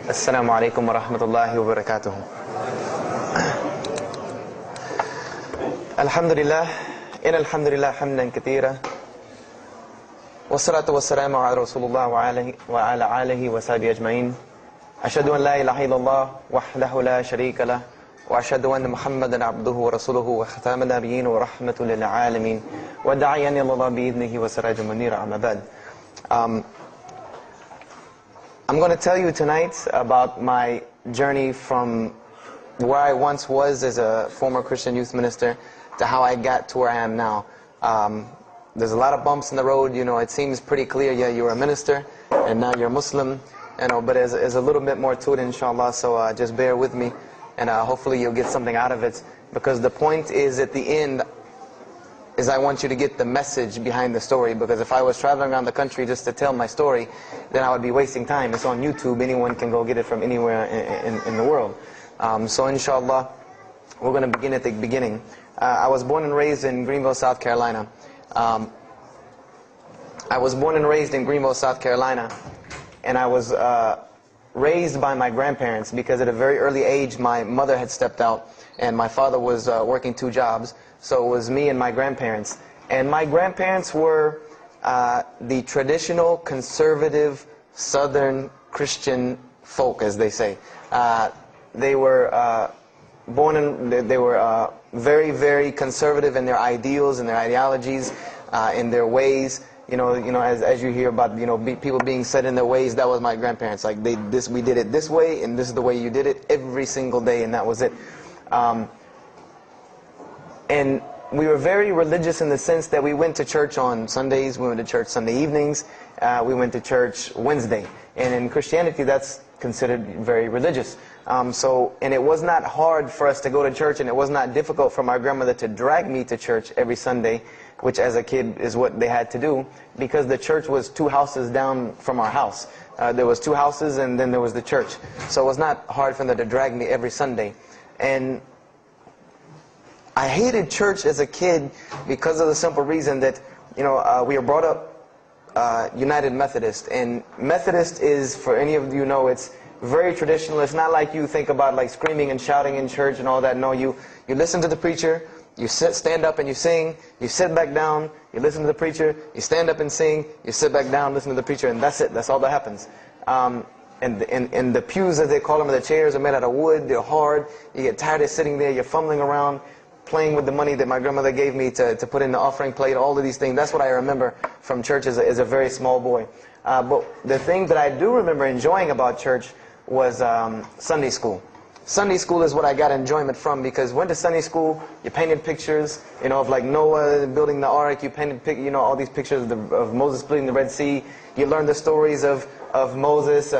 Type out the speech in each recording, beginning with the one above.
Assalamu alaikum wa rahmatullahi wa barakatuh. Alhamdulillah, alhamdulillah hamdan kathira. Wassalatu wassalamu ala Rasulullah wa ala alihi wa sahbihi ajma'in. Ashhadu an la ilaha illallah wahdahu la sharika lah. Wa ashhadu anna Muhammadan abduhu wa rasuluhu wa khataman nabiyyin wa rahmatul lil alamin. Wa da'iyan ila Allah bi idnihi wa sirajan munira, amma ba'd. I'm going to tell you tonight about my journey from where I once was as a former Christian youth minister to how I got to where I am now. There's a lot of bumps in the road. You know, it seems pretty clear, yeah, you're a minister and now you're a Muslim, you know, but there's a little bit more to it, inshallah, so just bear with me and hopefully you'll get something out of it, because the point is, at the end, is I want you to get the message behind the story. Because if I was traveling around the country just to tell my story, then I would be wasting time. It's on YouTube. Anyone can go get it from anywhere in the world. So inshallah, we're going to begin at the beginning. I was born and raised in Greenville, South Carolina. And I was raised by my grandparents, because at a very early age my mother had stepped out and my father was working 2 jobs. So it was me and my grandparents. And my grandparents were the traditional, conservative, Southern Christian folk, as they say. They were very, very conservative in their ideals and their ideologies, in their ways. You know, as you hear about, people being set in their ways, that was my grandparents. Like, we did it this way, and this is the way you did it every single day, and that was it. And we were very religious in the sense that we went to church on Sundays, we went to church Sunday evenings, we went to church Wednesday. And in Christianity, that's considered very religious. And it was not hard for us to go to church, and it was not difficult for my grandmother to drag me to church every Sunday, which as a kid is what they had to do, because the church was 2 houses down from our house. There was 2 houses, and then there was the church. So it was not hard for them to drag me every Sunday. And I hated church as a kid because of the simple reason that, we were brought up United Methodist. And Methodist is, for any of you know, it's very traditional. It's not like you think about like screaming and shouting in church and all that. No, you listen to the preacher, you stand up and you sing, you sit back down, you listen to the preacher, you stand up and sing, you sit back down, listen to the preacher, and that's it. That's all that happens. And the pews, as they call them, the chairs are made out of wood, they're hard, you get tired of sitting there, you're fumbling around, playing with the money that my grandmother gave me to put in the offering plate, all of these things. That's what I remember from church as a very small boy. But the thing that I do remember enjoying about church was Sunday school. Sunday school is what I got enjoyment from, because went to Sunday school, you painted pictures, of like Noah building the ark, you painted, all these pictures of Moses splitting the Red Sea. You learned the stories of Moses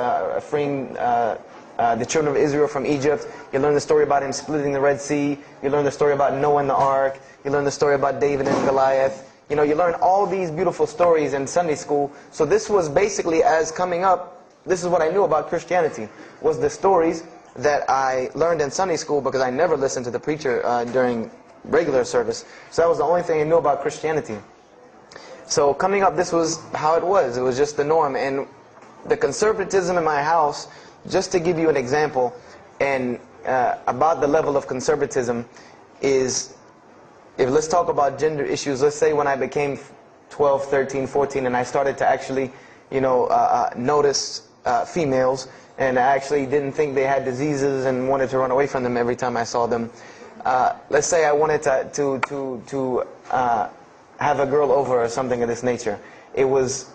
freeing the children of Israel from Egypt. You learn the story about him splitting the Red Sea. You learn the story about Noah and the ark. You learn the story about David and Goliath. You learn all these beautiful stories in Sunday school. So this was basically, as coming up, this is what I knew about Christianity, was the stories that I learned in Sunday school, because I never listened to the preacher during regular service. So that was the only thing I knew about Christianity. So coming up, this was how it was. It was just the norm. And the conservatism in my house, just to give you an example, and about the level of conservatism, is, let's talk about gender issues. Let's say when I became 12, 13, 14, and I started to actually, notice females, and I actually didn't think they had diseases and wanted to run away from them every time I saw them. Let's say I wanted to have a girl over or something of this nature. It was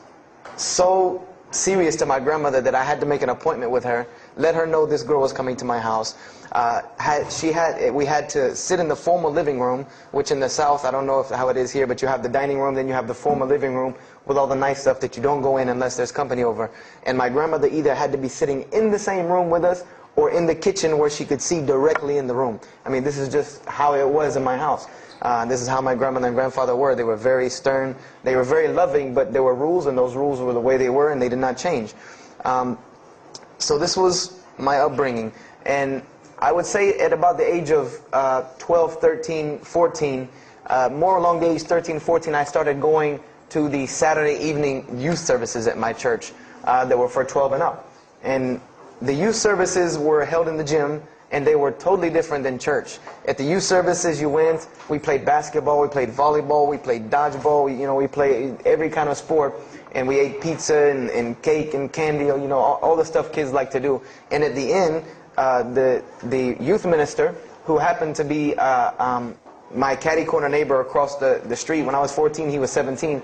so serious to my grandmother that I had to make an appointment with her, let her know this girl was coming to my house. We had to sit in the formal living room, which in the South, I don't know how it is here, but you have the dining room, then you have the formal living room with all the nice stuff that you don't go in unless there's company over. And my grandmother either had to be sitting in the same room with us or in the kitchen where she could see directly in the room. I mean, this is just how it was in my house. This is how my grandmother and grandfather were. They were very stern. They were very loving, but there were rules, and those rules were the way they were, and they did not change. So this was my upbringing. And I would say at about the age of 12, 13, 14, more along the age 13, 14, I started going to the Saturday evening youth services at my church that were for 12 and up. And the youth services were held in the gym, and they were totally different than church. At the youth services, you went, we played basketball, we played volleyball, we played dodgeball, we played every kind of sport, and we ate pizza and cake and candy, all the stuff kids like to do. And at the end, the youth minister, who happened to be my catty corner neighbor across the street. When I was 14, he was 17.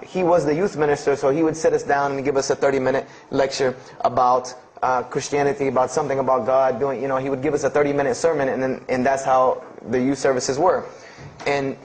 He was the youth minister, so he would sit us down and give us a 30-minute lecture about Christianity, about something about God. He would give us a 30-minute sermon, and that's how the youth services were. And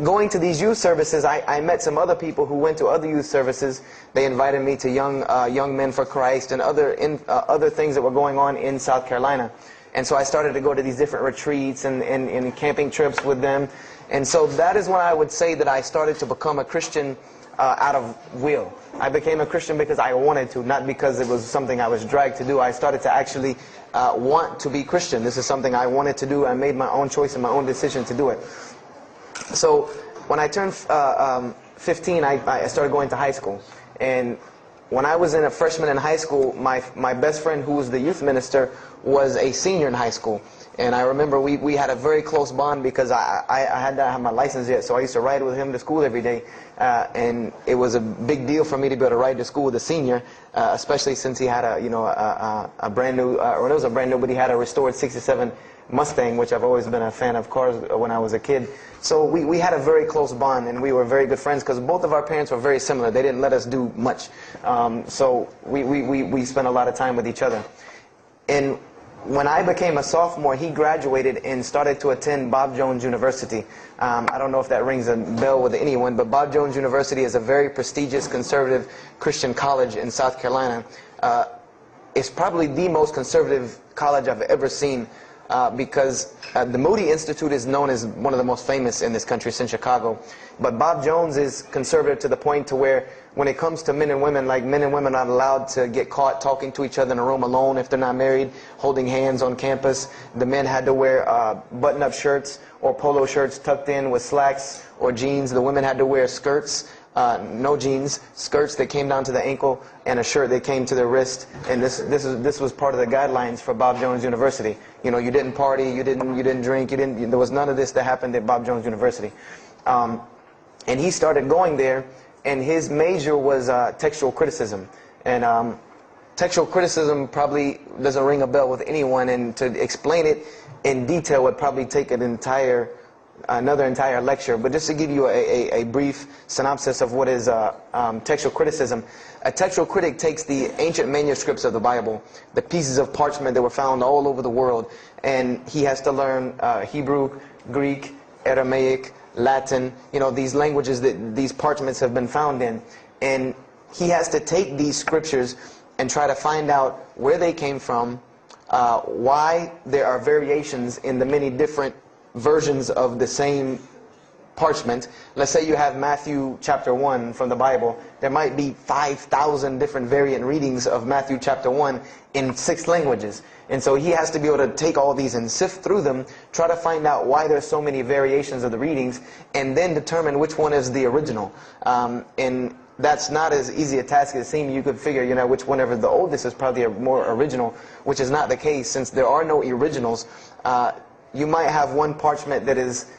going to these youth services, I met some other people who went to other youth services. They invited me to Young Men for Christ and other things that were going on in South Carolina. And so I started to go to these different retreats and camping trips with them. And so that is when I would say that I started to become a Christian out of will. I became a Christian because I wanted to, not because it was something I was dragged to do. I started to actually want to be Christian. This is something I wanted to do. I made my own choice and my own decision to do it. So when I turned 15, I started going to high school. And when I was a freshman in high school, my best friend, who was the youth minister, was a senior in high school. And I remember we had a very close bond because I had not had my license yet, so I used to ride with him to school every day. And it was a big deal for me to be able to ride to school with a senior, especially since he had a brand new, or it was a brand new, but he had a restored '67 Mustang, which I've always been a fan of cars when I was a kid. So we had a very close bond, and we were very good friends because both of our parents were very similar. They didn't let us do much. So we spent a lot of time with each other. And when I became a sophomore, he graduated and started to attend Bob Jones University. I don't know if that rings a bell with anyone, but Bob Jones University is a very prestigious conservative Christian college in South Carolina. It's probably the most conservative college I've ever seen. Because the Moody Institute is known as one of the most famous in this country. It's in Chicago. But Bob Jones is conservative to the point to where when it comes to men and women, like men and women are not allowed to get caught talking to each other in a room alone if they're not married, holding hands on campus. The men had to wear button-up shirts or polo shirts tucked in with slacks or jeans. The women had to wear skirts. No jeans, skirts that came down to the ankle, and a shirt that came to the wrist. And this was part of the guidelines for Bob Jones University. You didn't party, you didn't drink, there was none of this that happened at Bob Jones University. And he started going there, and his major was textual criticism. And textual criticism probably doesn't ring a bell with anyone, and to explain it in detail would probably take another entire lecture. But just to give you a brief synopsis of what is textual criticism. A textual critic takes the ancient manuscripts of the Bible, the pieces of parchment that were found all over the world, and he has to learn Hebrew, Greek, Aramaic, Latin, these languages that these parchments have been found in. And he has to take these scriptures and try to find out where they came from, why there are variations in the many different versions of the same parchment. Let's say you have Matthew chapter 1 from the Bible. There might be 5,000 different variant readings of Matthew chapter 1 in 6 languages. And so he has to be able to take all these and sift through them, try to find out why there's so many variations of the readings, and then determine which one is the original. And that's not as easy a task as it seems. You could figure, which whenever the oldest is probably a more original, which is not the case. Since there are no originals, you might have one parchment that is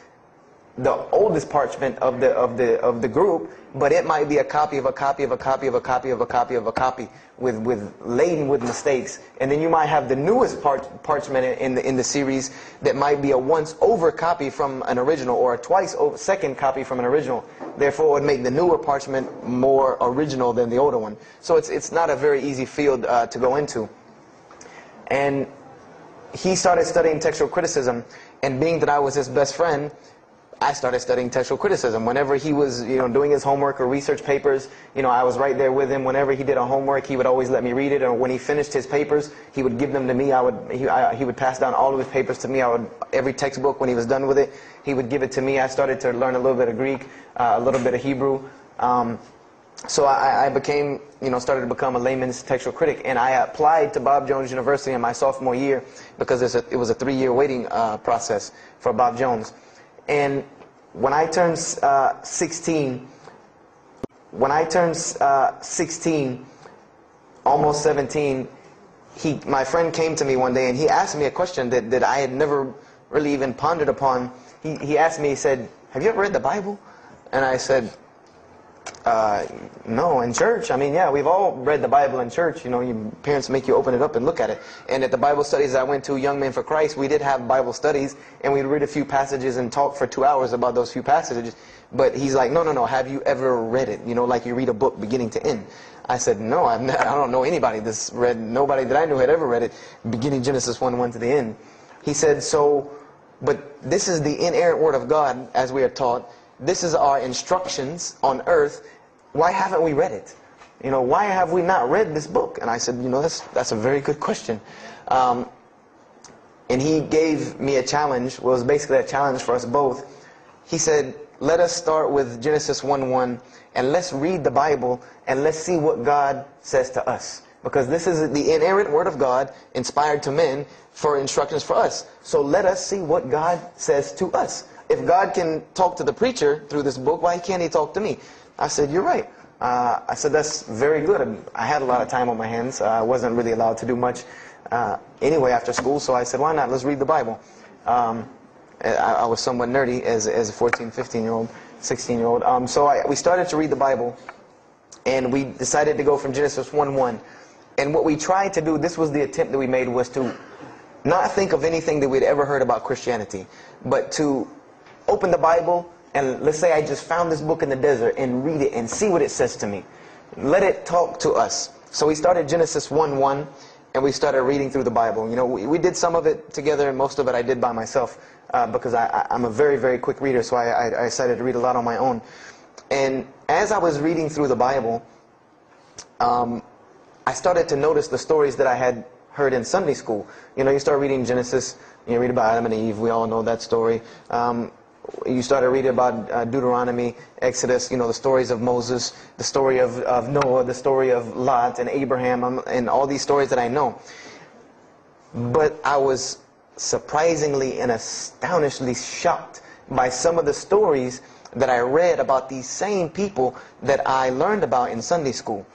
the oldest parchment of the group, but it might be a copy of a copy of a copy of a copy of a copy of a copy laden with mistakes. And then you might have the newest parchment in the series that might be a once over copy from an original, or a twice over second copy from an original. Therefore, it would make the newer parchment more original than the older one. So it's not a very easy field to go into. And he started studying textual criticism, and being that I was his best friend, I started studying textual criticism. Whenever he was, doing his homework or research papers, I was right there with him. Whenever he did a homework, he would always let me read it. Or when he finished his papers, he would give them to me. He would pass down all of his papers to me. Every textbook, when he was done with it, he would give it to me. I started to learn a little bit of Greek, a little bit of Hebrew. So I became, started to become a layman's textual critic. And I applied to Bob Jones University in my sophomore year because it was a 3-year waiting process for Bob Jones. And when I turned 16, almost 17, my friend came to me one day and he asked me a question that I had never really even pondered upon. He asked me, he said, "Have you ever read the Bible?" And I said, no, in church. I mean, yeah, we've all read the Bible in church. You know, your parents make you open it up and look at it. And at the Bible studies I went to, Young Men for Christ, we did have Bible studies, and we'd read a few passages and talk for 2 hours about those few passages. But he's like, no, have you ever read it? You know, like you read a book beginning to end. I said, no, I don't know anybody that's read, nobody that I knew had ever read it, beginning Genesis 1:1 to the end. He said, but this is the inerrant Word of God, as we are taught. This is our instructions on earth. Why haven't we read it? You know, why have we not read this book? And I said, you know, that's a very good question. And he gave me a challenge. Well, it was basically a challenge for us both. He said, let us start with Genesis 1:1 and let's read the Bible and let's see what God says to us. Because this is the inerrant Word of God, inspired to men, for instructions for us. So let us see what God says to us. If God can talk to the preacher through this book, why can't He talk to me? I said, you're right. I said, that's very good. I had a lot of time on my hands. I wasn't really allowed to do much anyway after school, so I said, why not? Let's read the Bible. I was somewhat nerdy as a 14, 15-year-old, 16-year-old. So we started to read the Bible, and we decided to go from Genesis 1:1. And what we tried to do, this was the attempt that we made, was to not think of anything that we'd ever heard about Christianity, but to open the Bible, and let's say I just found this book in the desert, and read it and see what it says to me. Let it talk to us. So we started Genesis 1:1, and we started reading through the Bible. You know, we did some of it together, and most of it I did by myself, because I'm a very, very quick reader, so I decided to read a lot on my own. And as I was reading through the Bible, I started to notice the stories that I had heard in Sunday school. You know, you start reading Genesis, you read about Adam and Eve, we all know that story. You started reading about Deuteronomy, Exodus, you know, the stories of Moses, the story of Noah, the story of Lot and Abraham, and all these stories that I know. But I was surprisingly and astonishingly shocked by some of the stories that I read about these same people that I learned about in Sunday school.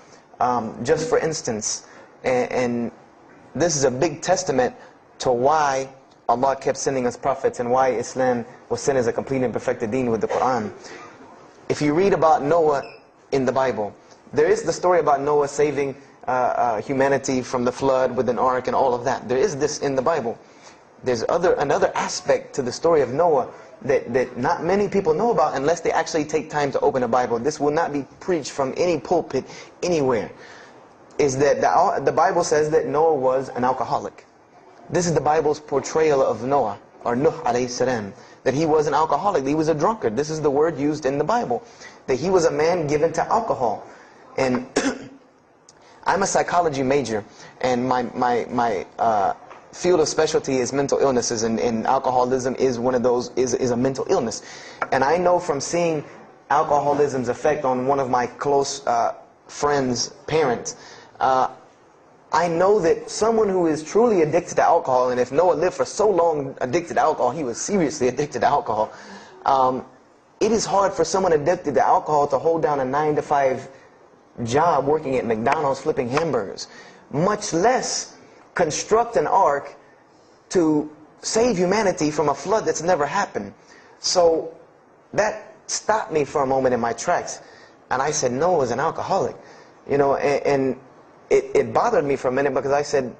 Just for instance, and this is a big testament to why Allah kept sending us prophets and why Islam was sent as a complete and perfected deen with the Quran. If you read about Noah in the Bible, there is the story about Noah saving humanity from the flood with an ark and all of that. There is this in the Bible. There's another aspect to the story of Noah that not many people know about unless they actually take time to open the Bible. This will not be preached from any pulpit anywhere. Is that the Bible says that Noah was an alcoholic. This is the Bible's portrayal of Noah, or Nuh alayhi salam, that he was an alcoholic, he was a drunkard. This is the word used in the Bible, that he was a man given to alcohol. And I'm a psychology major, and my field of specialty is mental illnesses, and alcoholism is one of those, is a mental illness. And I know from seeing alcoholism's effect on one of my close friends' parents, I know that someone who is truly addicted to alcohol, and if Noah lived for so long addicted to alcohol, he was seriously addicted to alcohol. It is hard for someone addicted to alcohol to hold down a 9-to-5 job working at McDonald's flipping hamburgers, much less construct an ark to save humanity from a flood that's never happened. So that stopped me for a moment in my tracks, and I said, Noah was an alcoholic. You know, and it bothered me for a minute, because I said,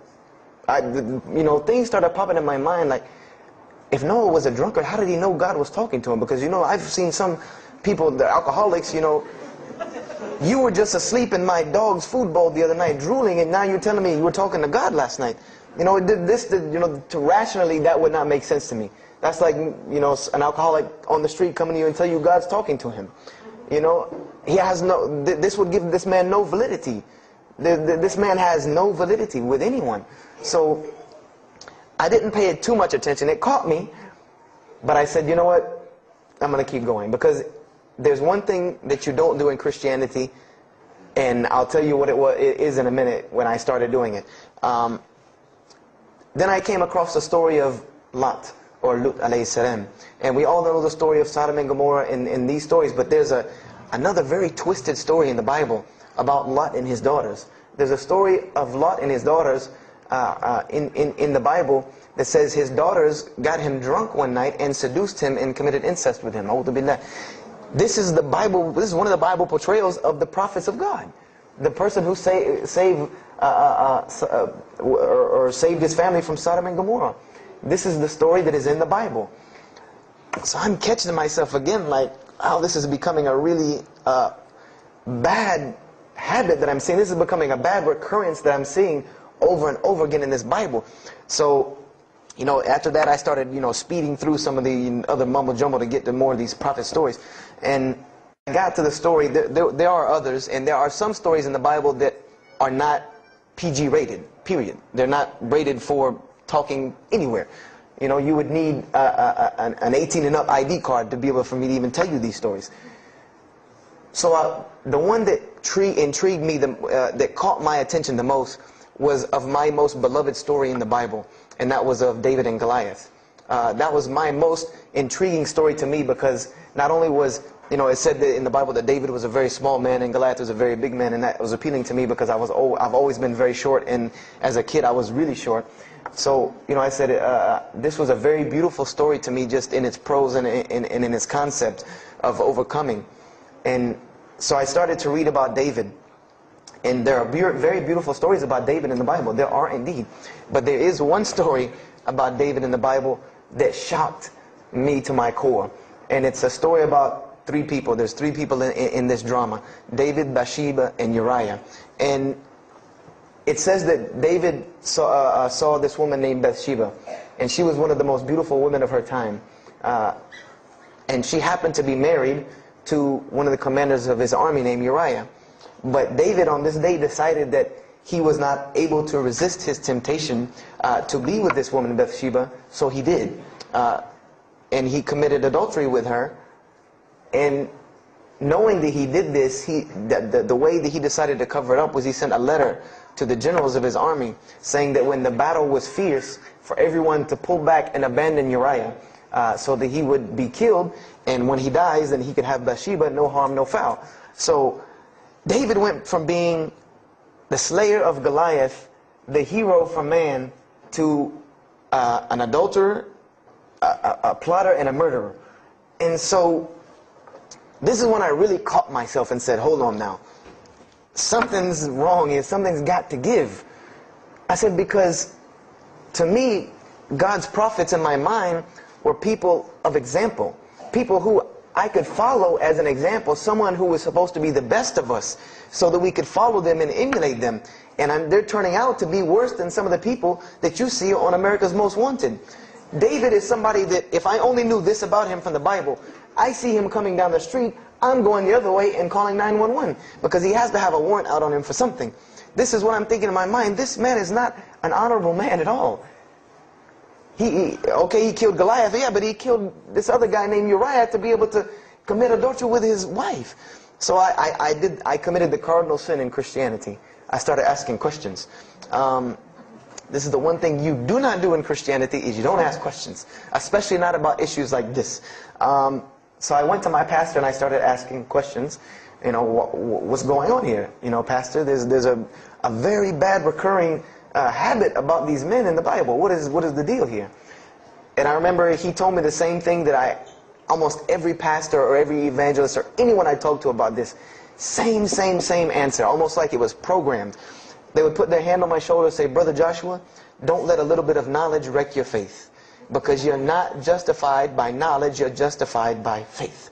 you know, things started popping in my mind like, if Noah was a drunkard, how did he know God was talking to him? Because, you know, I've seen some people, the alcoholics, you know, you were just asleep in my dog's food bowl the other night, drooling, and now you're telling me you were talking to God last night. You know, you know, to rationally, that would not make sense to me. That's like, you know, an alcoholic on the street coming to you and tell you God's talking to him. You know, he has no, this would give this man no validity. This man has no validity with anyone. So I didn't pay too much attention. It caught me, but I said, you know what, I'm going to keep going, because there's one thing that you don't do in Christianity, and I'll tell you what it is in a minute when I started doing it. Then I came across the story of Lot, or Lut alayhi salam, and we all know the story of Sodom and Gomorrah in these stories, but there's another very twisted story in the Bible about Lot and his daughters. There's a story of Lot and his daughters in the Bible that says his daughters got him drunk one night and seduced him and committed incest with him. This is the Bible. This is one of the Bible portrayals of the prophets of God. The person who saved his family from Sodom and Gomorrah. This is the story that is in the Bible. So I'm catching myself again like, oh, this is becoming a really bad habit that I'm seeing. This is becoming a bad recurrence that I'm seeing over and over again in this Bible. So, you know, after that I started, you know, speeding through some of the other mumbo jumbo to get to more of these prophet stories. And I got to the story, there are others, and there are some stories in the Bible that are not PG rated, period. They're not rated for talking anywhere. You know, you would need an 18 and up ID card to be able for me to even tell you these stories. So the one that intrigued me, that caught my attention the most, was of my most beloved story in the Bible, and that was of David and Goliath. That was my most intriguing story to me, because not only was, you know, it said that in the Bible that David was a very small man and Goliath was a very big man, and that was appealing to me because I've always been very short, and as a kid I was really short. So, you know, I said this was a very beautiful story to me, just in its prose and in its concept of overcoming. And so I started to read about David. And there are very beautiful stories about David in the Bible. There are indeed. But there is one story about David in the Bible that shocked me to my core. And it's a story about three people. There's three people in this drama: David, Bathsheba, and Uriah. And it says that David saw this woman named Bathsheba. And she was one of the most beautiful women of her time. And she happened to be married to one of the commanders of his army named Uriah. But David on this day decided that he was not able to resist his temptation to be with this woman Bathsheba, so he did. And he committed adultery with her. And knowing that he did this, the way that he decided to cover it up was he sent a letter to the generals of his army saying that when the battle was fierce, for everyone to pull back and abandon Uriah so that he would be killed, and when he dies then he could have Bathsheba, no harm, no foul. So David went from being the slayer of Goliath, the hero from man, to an adulterer, a plotter, and a murderer. And so this is when I really caught myself and said, hold on now. Something's wrong here. Something's got to give. I said, because to me, God's prophets in my mind were people of example. People who I could follow as an example, someone who was supposed to be the best of us, so that we could follow them and emulate them. And they're turning out to be worse than some of the people that you see on America's Most Wanted. David is somebody that, if I only knew this about him from the Bible, I see him coming down the street, I'm going the other way and calling 911, because he has to have a warrant out on him for something. This is what I'm thinking in my mind. This man is not an honorable man at all. He killed Goliath, yeah, but he killed this other guy named Uriah to be able to commit adultery with his wife. So I committed the cardinal sin in Christianity. I started asking questions. This is the one thing you do not do in Christianity, is you don't ask questions, especially not about issues like this. So I went to my pastor and I started asking questions. You know, what's going on here? You know, pastor, there's a very bad recurring habit about these men in the Bible. What is the deal here? And I remember he told me the same thing that almost every pastor or every evangelist or anyone I talked to about this, same answer, almost like it was programmed. They would put their hand on my shoulder and say, Brother Joshua, don't let a little bit of knowledge wreck your faith, because you're not justified by knowledge, you're justified by faith.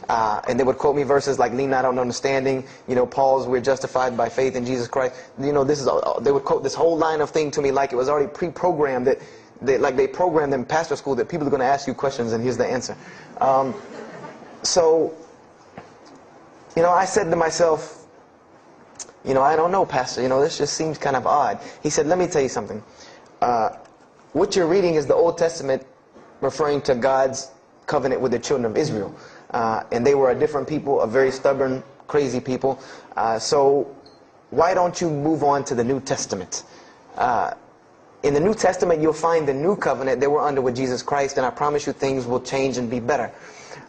And they would quote me verses like, lean not on understanding, you know, Paul's, we're justified by faith in Jesus Christ. You know, they would quote this whole line of thing to me like it was already pre-programmed, that they programmed in pastor school that people are going to ask you questions and here's the answer. So, you know, I said to myself, you know, I don't know, pastor, you know, this just seems kind of odd. He said, let me tell you something. What you're reading is the Old Testament referring to God's covenant with the children of Israel. And they were a different people, a very stubborn, crazy people. So why don't you move on to the New Testament? In the New Testament, you'll find the new covenant that we're under with Jesus Christ, and I promise you things will change and be better.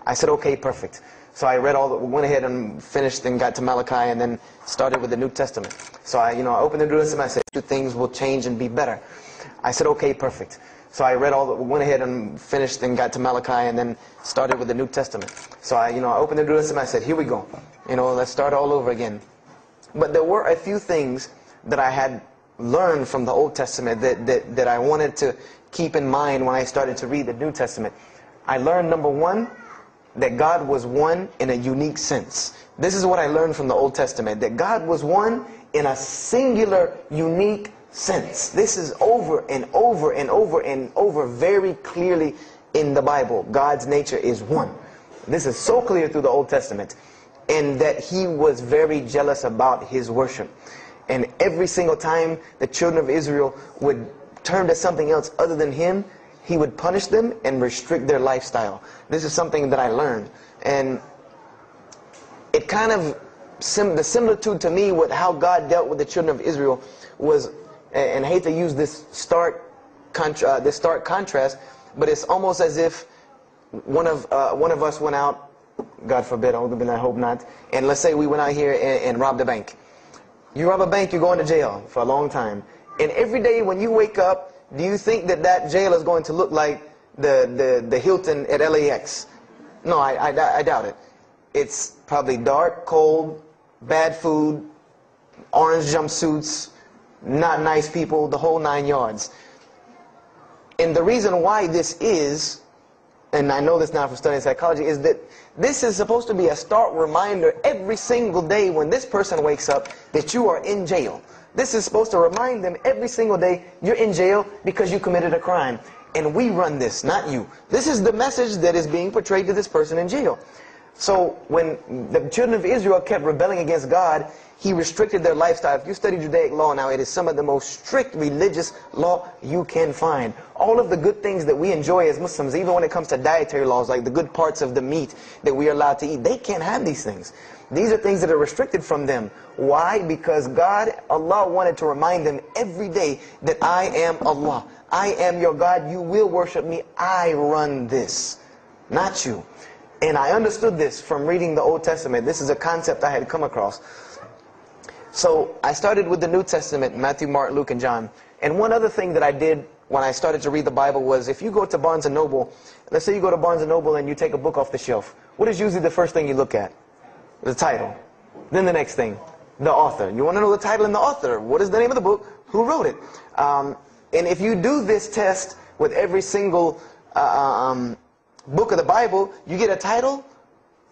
I said, okay, perfect. So I went ahead and finished and got to Malachi and then started with the New Testament. So I opened the New Testament. I said, two things will change and be better. I said, okay, perfect. So I went ahead and finished and got to Malachi and then started with the New Testament. So I opened the New Testament. I said, here we go. Let's start all over again. But there were a few things that I had learned from the Old Testament that I wanted to keep in mind when I started to read the New Testament. I learned, number one, that God was one in a unique sense. This is what I learned from the Old Testament, that God was one in a singular, unique sense. This is over and over and over and over very clearly in the Bible. God's nature is one. This is so clear through the Old Testament. And that He was very jealous about His worship. And every single time the children of Israel would turn to something else other than Him, He would punish them and restrict their lifestyle. This is something that I learned. And it kind of, the similitude to me with how God dealt with the children of Israel was, and I hate to use this stark contrast, but it's almost as if one of us went out, God forbid, I hope not, and let's say we went out here and robbed a bank. You rob a bank, you're going to jail for a long time. And every day when you wake up, do you think that jail is going to look like the Hilton at LAX? No, I doubt it. It's probably dark, cold, bad food, orange jumpsuits, not nice people, the whole 9 yards. And the reason why this is, and I know this now from studying psychology, is that this is supposed to be a stark reminder every single day when this person wakes up that you are in jail. This is supposed to remind them every single day you're in jail because you committed a crime. And we run this, not you. This is the message that is being portrayed to this person in jail. So when the children of Israel kept rebelling against God, He restricted their lifestyle. If you study Judaic law now, it is some of the most strict religious law you can find. All of the good things that we enjoy as Muslims, even when it comes to dietary laws, like the good parts of the meat that we are allowed to eat, they can't have these things. These are things that are restricted from them. Why? Because God, Allah, wanted to remind them every day that I am Allah. I am your God. You will worship me. I run this, not you. And I understood this from reading the Old Testament. This is a concept I had come across. So I started with the New Testament, Matthew, Mark, Luke, and John. And one other thing that I did when I started to read the Bible was, if you go to Barnes & Noble, let's say you go to Barnes & Noble and you take a book off the shelf, what is usually the first thing you look at? The title. Then the next thing, the author. You want to know the title and the author. What is the name of the book? Who wrote it? And if you do this test with every single book of the Bible, you get a title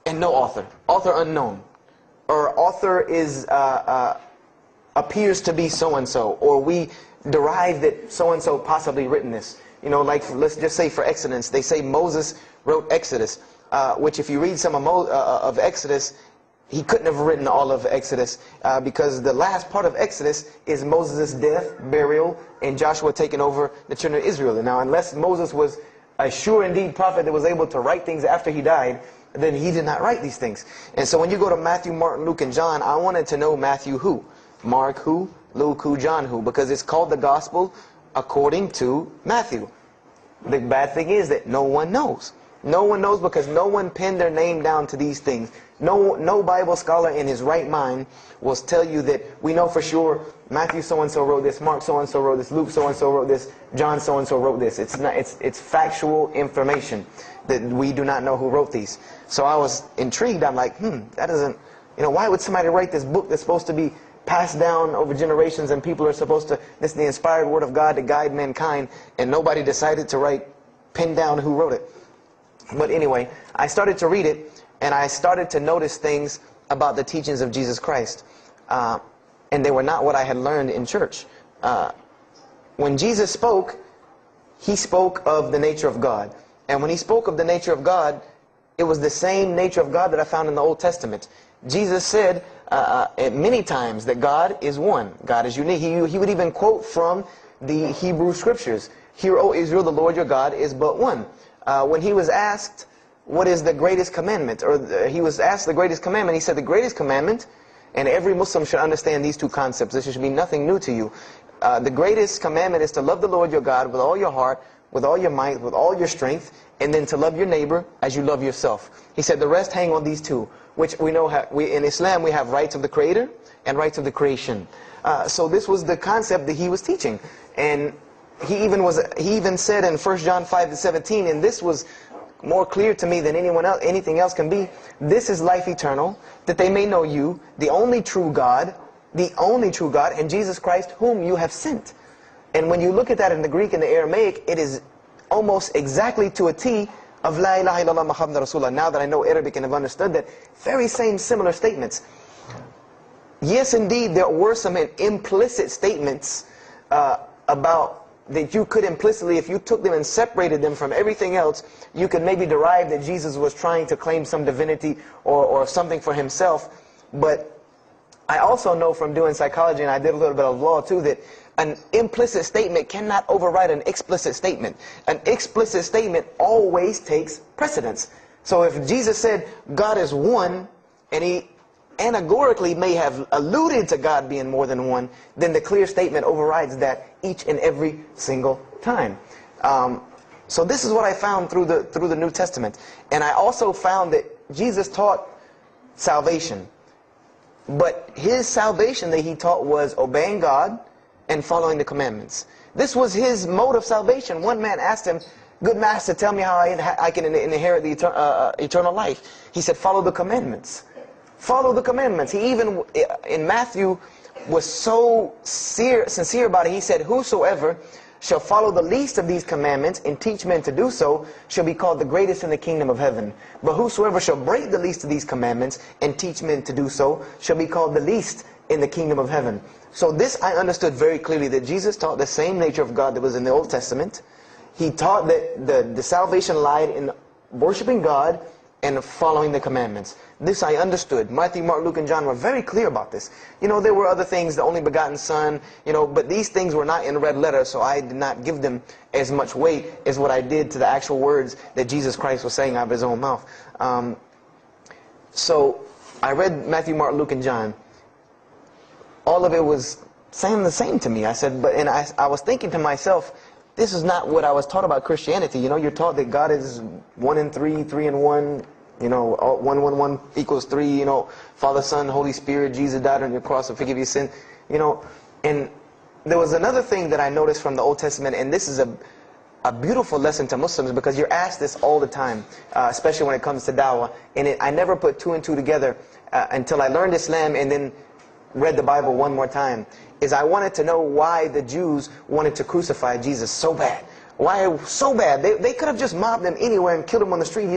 and no author. Author unknown. Or author is appears to be so-and-so. Or we derive that so-and-so possibly written this. Like let's just say for Exodus, they say Moses wrote Exodus. Which if you read some of Exodus, he couldn't have written all of Exodus because the last part of Exodus is Moses' death, burial, and Joshua taking over the children of Israel. And now, unless Moses was a sure indeed prophet that was able to write things after he died, then he did not write these things. And so when you go to Matthew, Mark, Luke, and John, I wanted to know Matthew who, Mark who, Luke who, John who, because it's called the Gospel according to Matthew. The bad thing is that no one knows. No one knows because no one pinned their name down to these things. No Bible scholar in his right mind will tell you that we know for sure Matthew so-and-so wrote this, Mark so-and-so wrote this, Luke so-and-so wrote this, John so-and-so wrote this. It's factual information that we do not know who wrote these. So I was intrigued. I'm like, that doesn't, why would somebody write this book that's supposed to be passed down over generations and people are supposed to, this is the inspired word of God to guide mankind, and nobody decided to pin down who wrote it. But anyway, I started to read it, and I started to notice things about the teachings of Jesus Christ. And they were not what I had learned in church. When Jesus spoke, He spoke of the nature of God. And when He spoke of the nature of God, it was the same nature of God that I found in the Old Testament. Jesus said many times that God is one. God is unique. He would even quote from the Hebrew Scriptures. Hear, O Israel, the Lord your God is but one. When He was asked, what is the greatest commandment? Or He was asked the greatest commandment. He said the greatest commandment, and every Muslim should understand these two concepts. This should be nothing new to you. The greatest commandment is to love the Lord your God with all your heart, with all your might, with all your strength, and then to love your neighbor as you love yourself. He said the rest hang on these two, which we know in Islam we have rights of the Creator and rights of the creation. So this was the concept that he was teaching. And he even said in 1 John 5:17, and this was more clear to me than anything else can be, this is life eternal, that they may know you, the only true God, and Jesus Christ whom you have sent. And when you look at that in the Greek and the Aramaic, it is almost exactly to a T of La ilaha illallah Muhammad Rasulullah. Now that I know Arabic and have understood that, very same similar statements. Yes, indeed, there were some implicit statements about that you could implicitly, if you took them and separated them from everything else, you could maybe derive that Jesus was trying to claim some divinity or something for himself. But I also know from doing psychology, and I did a little bit of law too, that an implicit statement cannot override an explicit statement. An explicit statement always takes precedence. So if Jesus said God is one, and he anagorically may have alluded to God being more than one, then the clear statement overrides that each and every single time. So this is what I found through the New Testament. And I also found that Jesus taught salvation. But his salvation that he taught was obeying God and following the commandments. This was his mode of salvation. One man asked him, "Good master, tell me how I can inherit the eternal life." He said, "Follow the commandments." Follow the commandments. He even, in Matthew, was so sincere about it. He said, "Whosoever shall follow the least of these commandments and teach men to do so shall be called the greatest in the kingdom of heaven. But whosoever shall break the least of these commandments and teach men to do so shall be called the least in the kingdom of heaven." So this I understood very clearly, that Jesus taught the same nature of God that was in the Old Testament. He taught that the salvation lied in worshiping God and following the commandments. This I understood. Matthew, Mark, Luke, and John were very clear about this. You know, there were other things, the only begotten Son, you know, but these things were not in red letter, so I did not give them as much weight as what I did to the actual words that Jesus Christ was saying out of his own mouth. So I read Matthew, Mark, Luke, and John. All of it was saying the same to me. I said, and I was thinking to myself, this is not what I was taught about Christianity. You know, you're taught that God is 1 in 3, 3 in 1. You know, 1, 1, 1 equals 3. You know, Father, Son, Holy Spirit. Jesus died on your cross to forgive your sin. You know, and there was another thing that I noticed from the Old Testament, and this is a beautiful lesson to Muslims, because you're asked this all the time, especially when it comes to dawah. And I never put 2 and 2 together until I learned Islam and then read the Bible one more time. Is I wanted to know why the Jews wanted to crucify Jesus so bad. Why so bad? They could have just mobbed him anywhere and killed him on the street.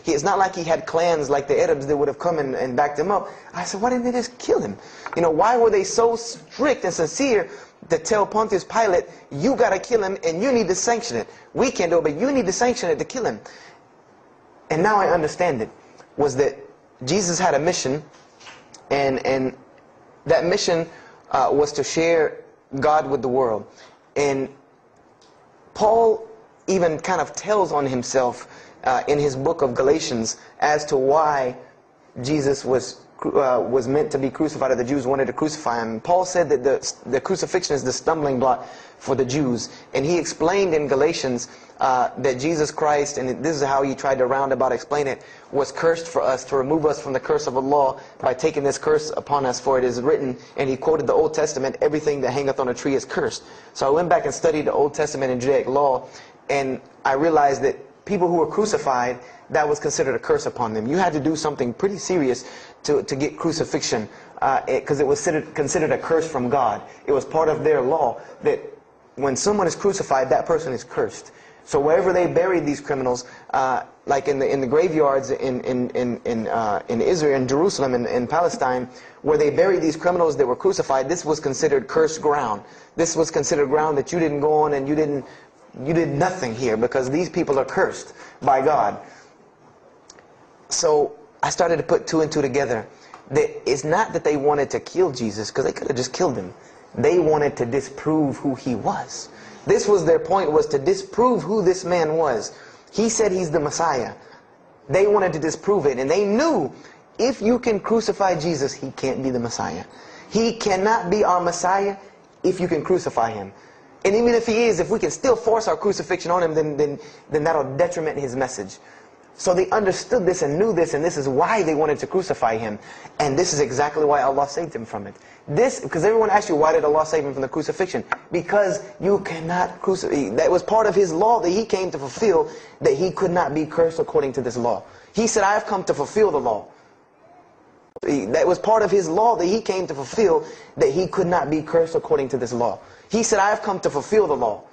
It's not like he had clans like the Arabs that would have come and backed him up. I said, why didn't they just kill him? You know, why were they so strict and sincere to tell Pontius Pilate, you got to kill him and you need to sanction it? We can't do it, but you need to sanction it to kill him. And now I understand it. Was that Jesus had a mission, and that mission was to share God with the world. And Paul even kind of tells on himself in his book of Galatians as to why Jesus was meant to be crucified, or the Jews wanted to crucify him. Paul said that the crucifixion is the stumbling block for the Jews. And he explained in Galatians that Jesus Christ, and this is how he tried to roundabout explain it, was cursed for us, to remove us from the curse of Allah by taking this curse upon us. For it is written, and he quoted the Old Testament, everything that hangeth on a tree is cursed. So I went back and studied the Old Testament and Judaic law, and I realized that people who were crucified, that was considered a curse upon them. You had to do something pretty serious to get crucifixion, because it was considered a curse from God. It was part of their law that when someone is crucified, that person is cursed. So wherever they buried these criminals, like in the graveyards in Israel, in Jerusalem, in Palestine, where they buried these criminals that were crucified, this was considered cursed ground. This was considered ground that you didn't go on, and you did nothing here, because these people are cursed by God. So I started to put 2 and 2 together. It's not that they wanted to kill Jesus, because they could have just killed him. They wanted to disprove who he was. This was their point, was to disprove who this man was. He said he's the Messiah. They wanted to disprove it, and they knew if you can crucify Jesus, he can't be the Messiah. He cannot be our Messiah if you can crucify him. And even if he is, if we can still force our crucifixion on him, then that'll detriment his message. So they understood this and knew this, and this is why they wanted to crucify him. And this is exactly why Allah saved him from it. Because everyone asks you, why did Allah save him from the crucifixion? Because you cannot crucify. That was part of his law that he came to fulfill, that he could not be cursed according to this law. He said, I have come to fulfill the law. That was part of his law that he came to fulfill, that he could not be cursed according to this law. He said, I have come to fulfill the law.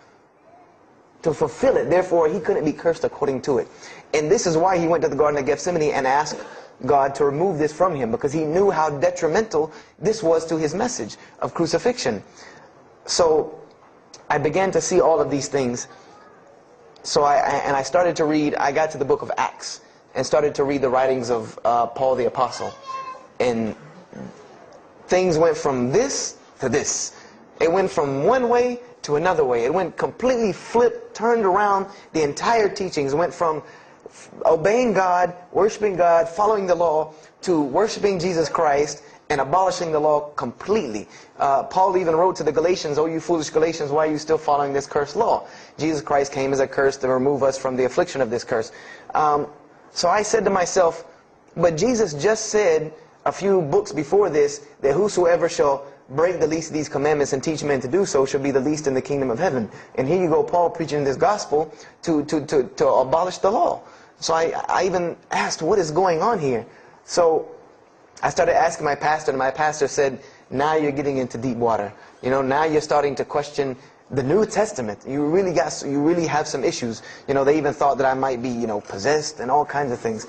To fulfill it. Therefore, he couldn't be cursed according to it. And this is why he went to the Garden of Gethsemane and asked God to remove this from him, because he knew how detrimental this was to his message of crucifixion. So I began to see all of these things. So I started to read, I got to the book of Acts and started to read the writings of Paul the Apostle. And things went from this to this. It went from one way to another way. It went completely flipped, turned around. The entire teachings went from obeying God, worshiping God, following the law, to worshiping Jesus Christ and abolishing the law completely. Paul even wrote to the Galatians, "Oh, you foolish Galatians, why are you still following this cursed law?" Jesus Christ came as a curse to remove us from the affliction of this curse. So I said to myself, but Jesus just said a few books before this that whosoever shall break the least of these commandments and teach men to do so shall be the least in the kingdom of heaven. And here you go, Paul preaching this gospel to abolish the law. So I even asked, what is going on here? So I started asking my pastor, and my pastor said, now you're getting into deep water. You know, now you're starting to question the New Testament. You really have some issues. You know, they even thought that I might be, you know, possessed and all kinds of things.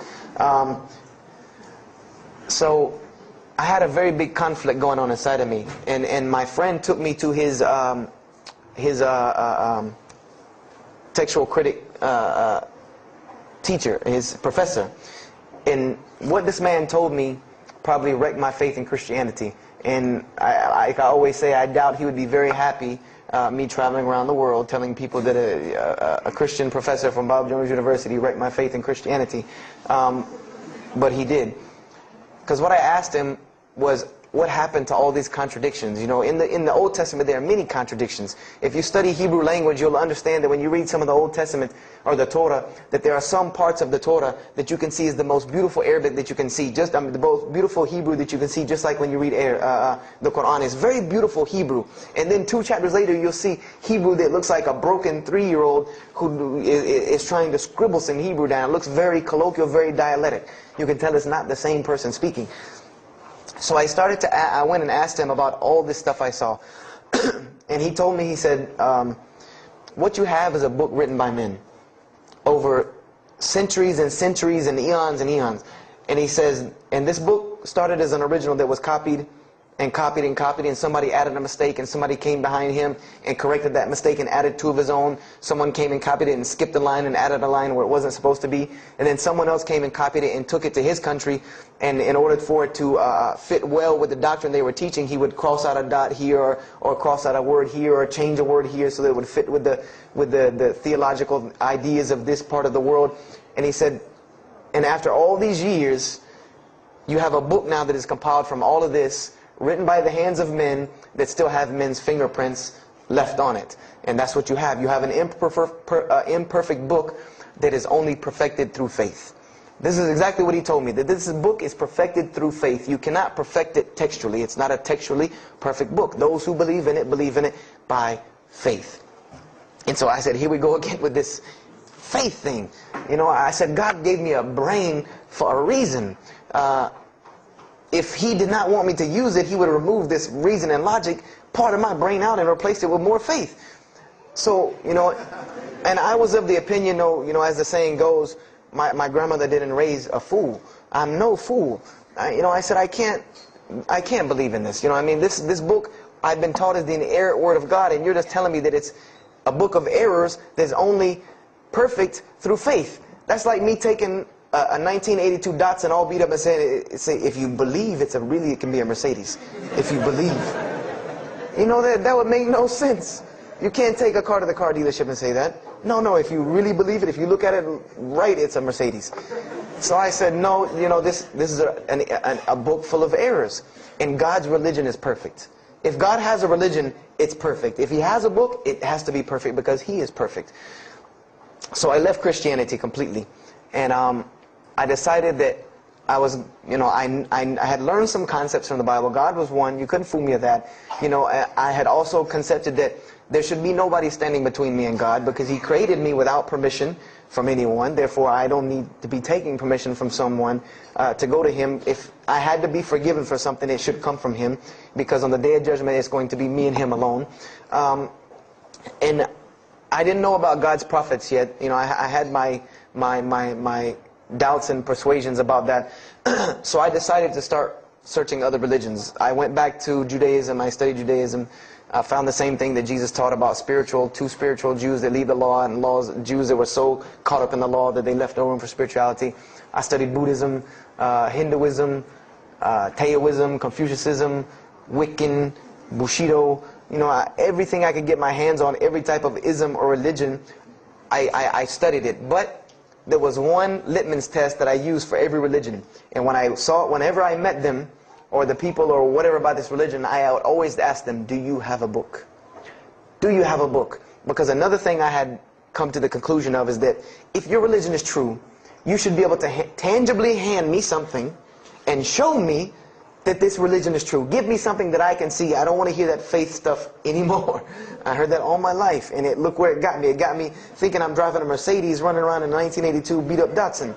So I had a very big conflict going on inside of me, and my friend took me to his textual critic teacher, his professor. And what this man told me probably wrecked my faith in Christianity. And I always say, I doubt he would be very happy me traveling around the world telling people that a Christian professor from Bob Jones University wrecked my faith in Christianity. But he did. Because what I asked him was, what happened to all these contradictions? You know, in the Old Testament there are many contradictions. If you study Hebrew language, you'll understand that when you read some of the Old Testament or the Torah, that there are some parts of the Torah that you can see is the most beautiful Arabic that you can see, the most beautiful Hebrew that you can see, just like when you read the Quran. It's very beautiful Hebrew. And then 2 chapters later, you'll see Hebrew that looks like a broken 3-year-old who is trying to scribble some Hebrew down. It looks very colloquial, very dialectic. You can tell it's not the same person speaking. So I went and asked him about all this stuff I saw. And he told me, he said, what you have is a book written by men over centuries and centuries and eons and eons. And he says, and this book started as an original that was copied and copied and copied, and somebody added a mistake, and somebody came behind him and corrected that mistake and added 2 of his own. Someone came and copied it and skipped a line and added a line where it wasn't supposed to be. And then someone else came and copied it and took it to his country, and in order for it to fit well with the doctrine they were teaching, he would cross out a dot here or cross out a word here or change a word here so that it would fit with the theological ideas of this part of the world. And he said, and after all these years, you have a book now that is compiled from all of this, written by the hands of men that still have men's fingerprints left on it. And that's what you have. You have an imperfect book that is only perfected through faith. This is exactly what he told me, that this book is perfected through faith. You cannot perfect it textually. It's not a textually perfect book. Those who believe in it by faith. And so I said, here we go again with this faith thing. You know, I said, God gave me a brain for a reason. If he did not want me to use it, he would remove this reason and logic part of my brain out and replace it with more faith. So, you know, and I was of the opinion, you know, as the saying goes, my grandmother didn't raise a fool. I'm no fool. You know, I said, I can't believe in this. You know, I mean, this book I've been taught is the inerrant word of God, and you're just telling me that it's a book of errors that's only perfect through faith. That's like me taking a 1982 Datsun all beat up and saying, if you believe it can be a Mercedes. If you believe. You know, that would make no sense. You can't take a car to the car dealership and say that. No, if you really believe it, if you look at it right, it's a Mercedes. So I said, no, you know, this is a book full of errors. And God's religion is perfect. If God has a religion, it's perfect. If He has a book, it has to be perfect because He is perfect. So I left Christianity completely. And I decided that I was, I had learned some concepts from the Bible. God was one. You couldn't fool me with that. I had also concepted that there should be nobody standing between me and God because He created me without permission from anyone. Therefore, I don't need to be taking permission from someone to go to Him. If I had to be forgiven for something, it should come from Him, because on the Day of Judgment, it's going to be me and Him alone. And I didn't know about God's prophets yet. I had my doubts and persuasions about that. So I decided to start searching other religions. I went back to Judaism. I studied Judaism. I found the same thing that Jesus taught about two spiritual Jews that leave the law, and Jews that were so caught up in the law that they left no room for spirituality. I studied Buddhism, Hinduism, Taoism, Confucianism, Wiccan, Bushido. Everything I could get my hands on, every type of ism or religion, I studied it. But there was one litmus test that I used for every religion. And whenever I met them, or the people, or whatever about this religion, I would always ask them, do you have a book? Do you have a book? Because another thing I had come to the conclusion of is that if your religion is true, you should be able to tangibly hand me something and show me that this religion is true. Give me something that I can see. I don't want to hear that faith stuff anymore. I heard that all my life, and look where it got me. It got me thinking I'm driving a Mercedes running around in a 1982 beat-up Datsun.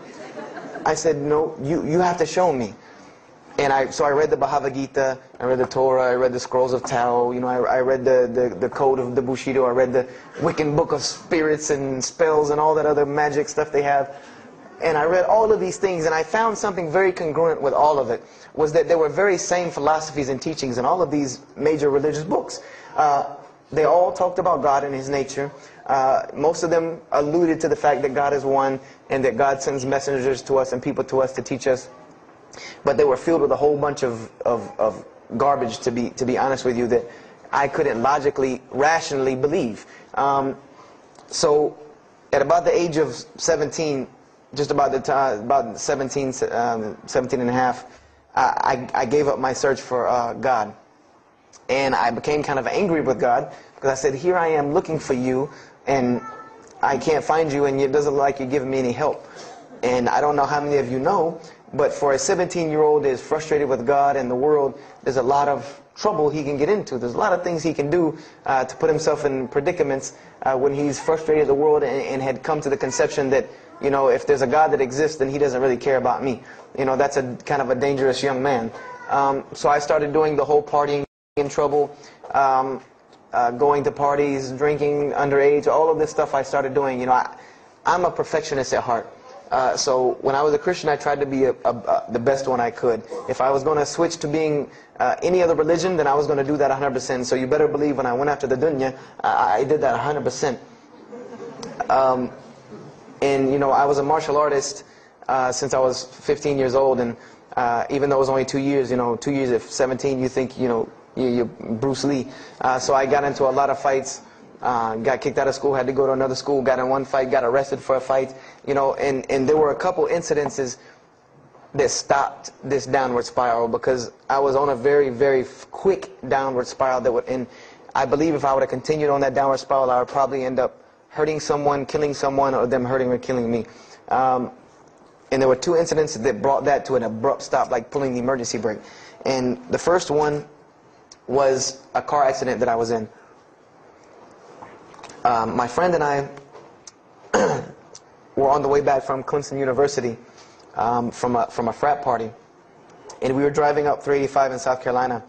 I said, no, you have to show me. And so I read the Bhagavad Gita, I read the Torah, I read the Scrolls of Tao, I read the Code of the Bushido, I read the Wiccan Book of Spirits and Spells and all that other magic stuff they have. And I read all of these things, and I found something very congruent with all of it, was that there were very same philosophies and teachings in all of these major religious books. They all talked about God and His nature. Most of them alluded to the fact that God is one, and that God sends messengers to us and people to us to teach us. But they were filled with a whole bunch of garbage, to be honest with you, that I couldn't logically, rationally believe. So at about the age of 17, just about the time, about 17 and a half, I gave up my search for God. And I became kind of angry with God, because I said, here I am looking for you, and I can't find you, and it doesn't look like you're giving me any help. And I don't know how many of you know, but for a 17-year-old that is frustrated with God and the world, there's a lot of trouble he can get into. There's a lot of things he can do to put himself in predicaments when he's frustrated with the world and had come to the conception that, if there's a God that exists, then He doesn't really care about me. That's a kind of a dangerous young man. So I started doing the whole partying in trouble, going to parties, drinking underage, all of this stuff I started doing. I'm a perfectionist at heart. So when I was a Christian, I tried to be the best one I could. If I was going to switch to being any other religion, then I was going to do that 100%. So you better believe when I went after the dunya, I did that 100%. And I was a martial artist since I was 15 years old, and even though it was only 2 years, 2 years at 17, you think you're Bruce Lee. So I got into a lot of fights. Got kicked out of school, had to go to another school, got in one fight, got arrested for a fight, and there were a couple incidences that stopped this downward spiral, because I was on a very, very quick downward spiral and I believe if I would have continued on that downward spiral, I would probably end up hurting someone, killing someone, or them hurting or killing me. And there were two incidents that brought that to an abrupt stop, like pulling the emergency brake. And the first one was a car accident that I was in. My friend and I were on the way back from Clemson University from a frat party, and we were driving up 385 in South Carolina,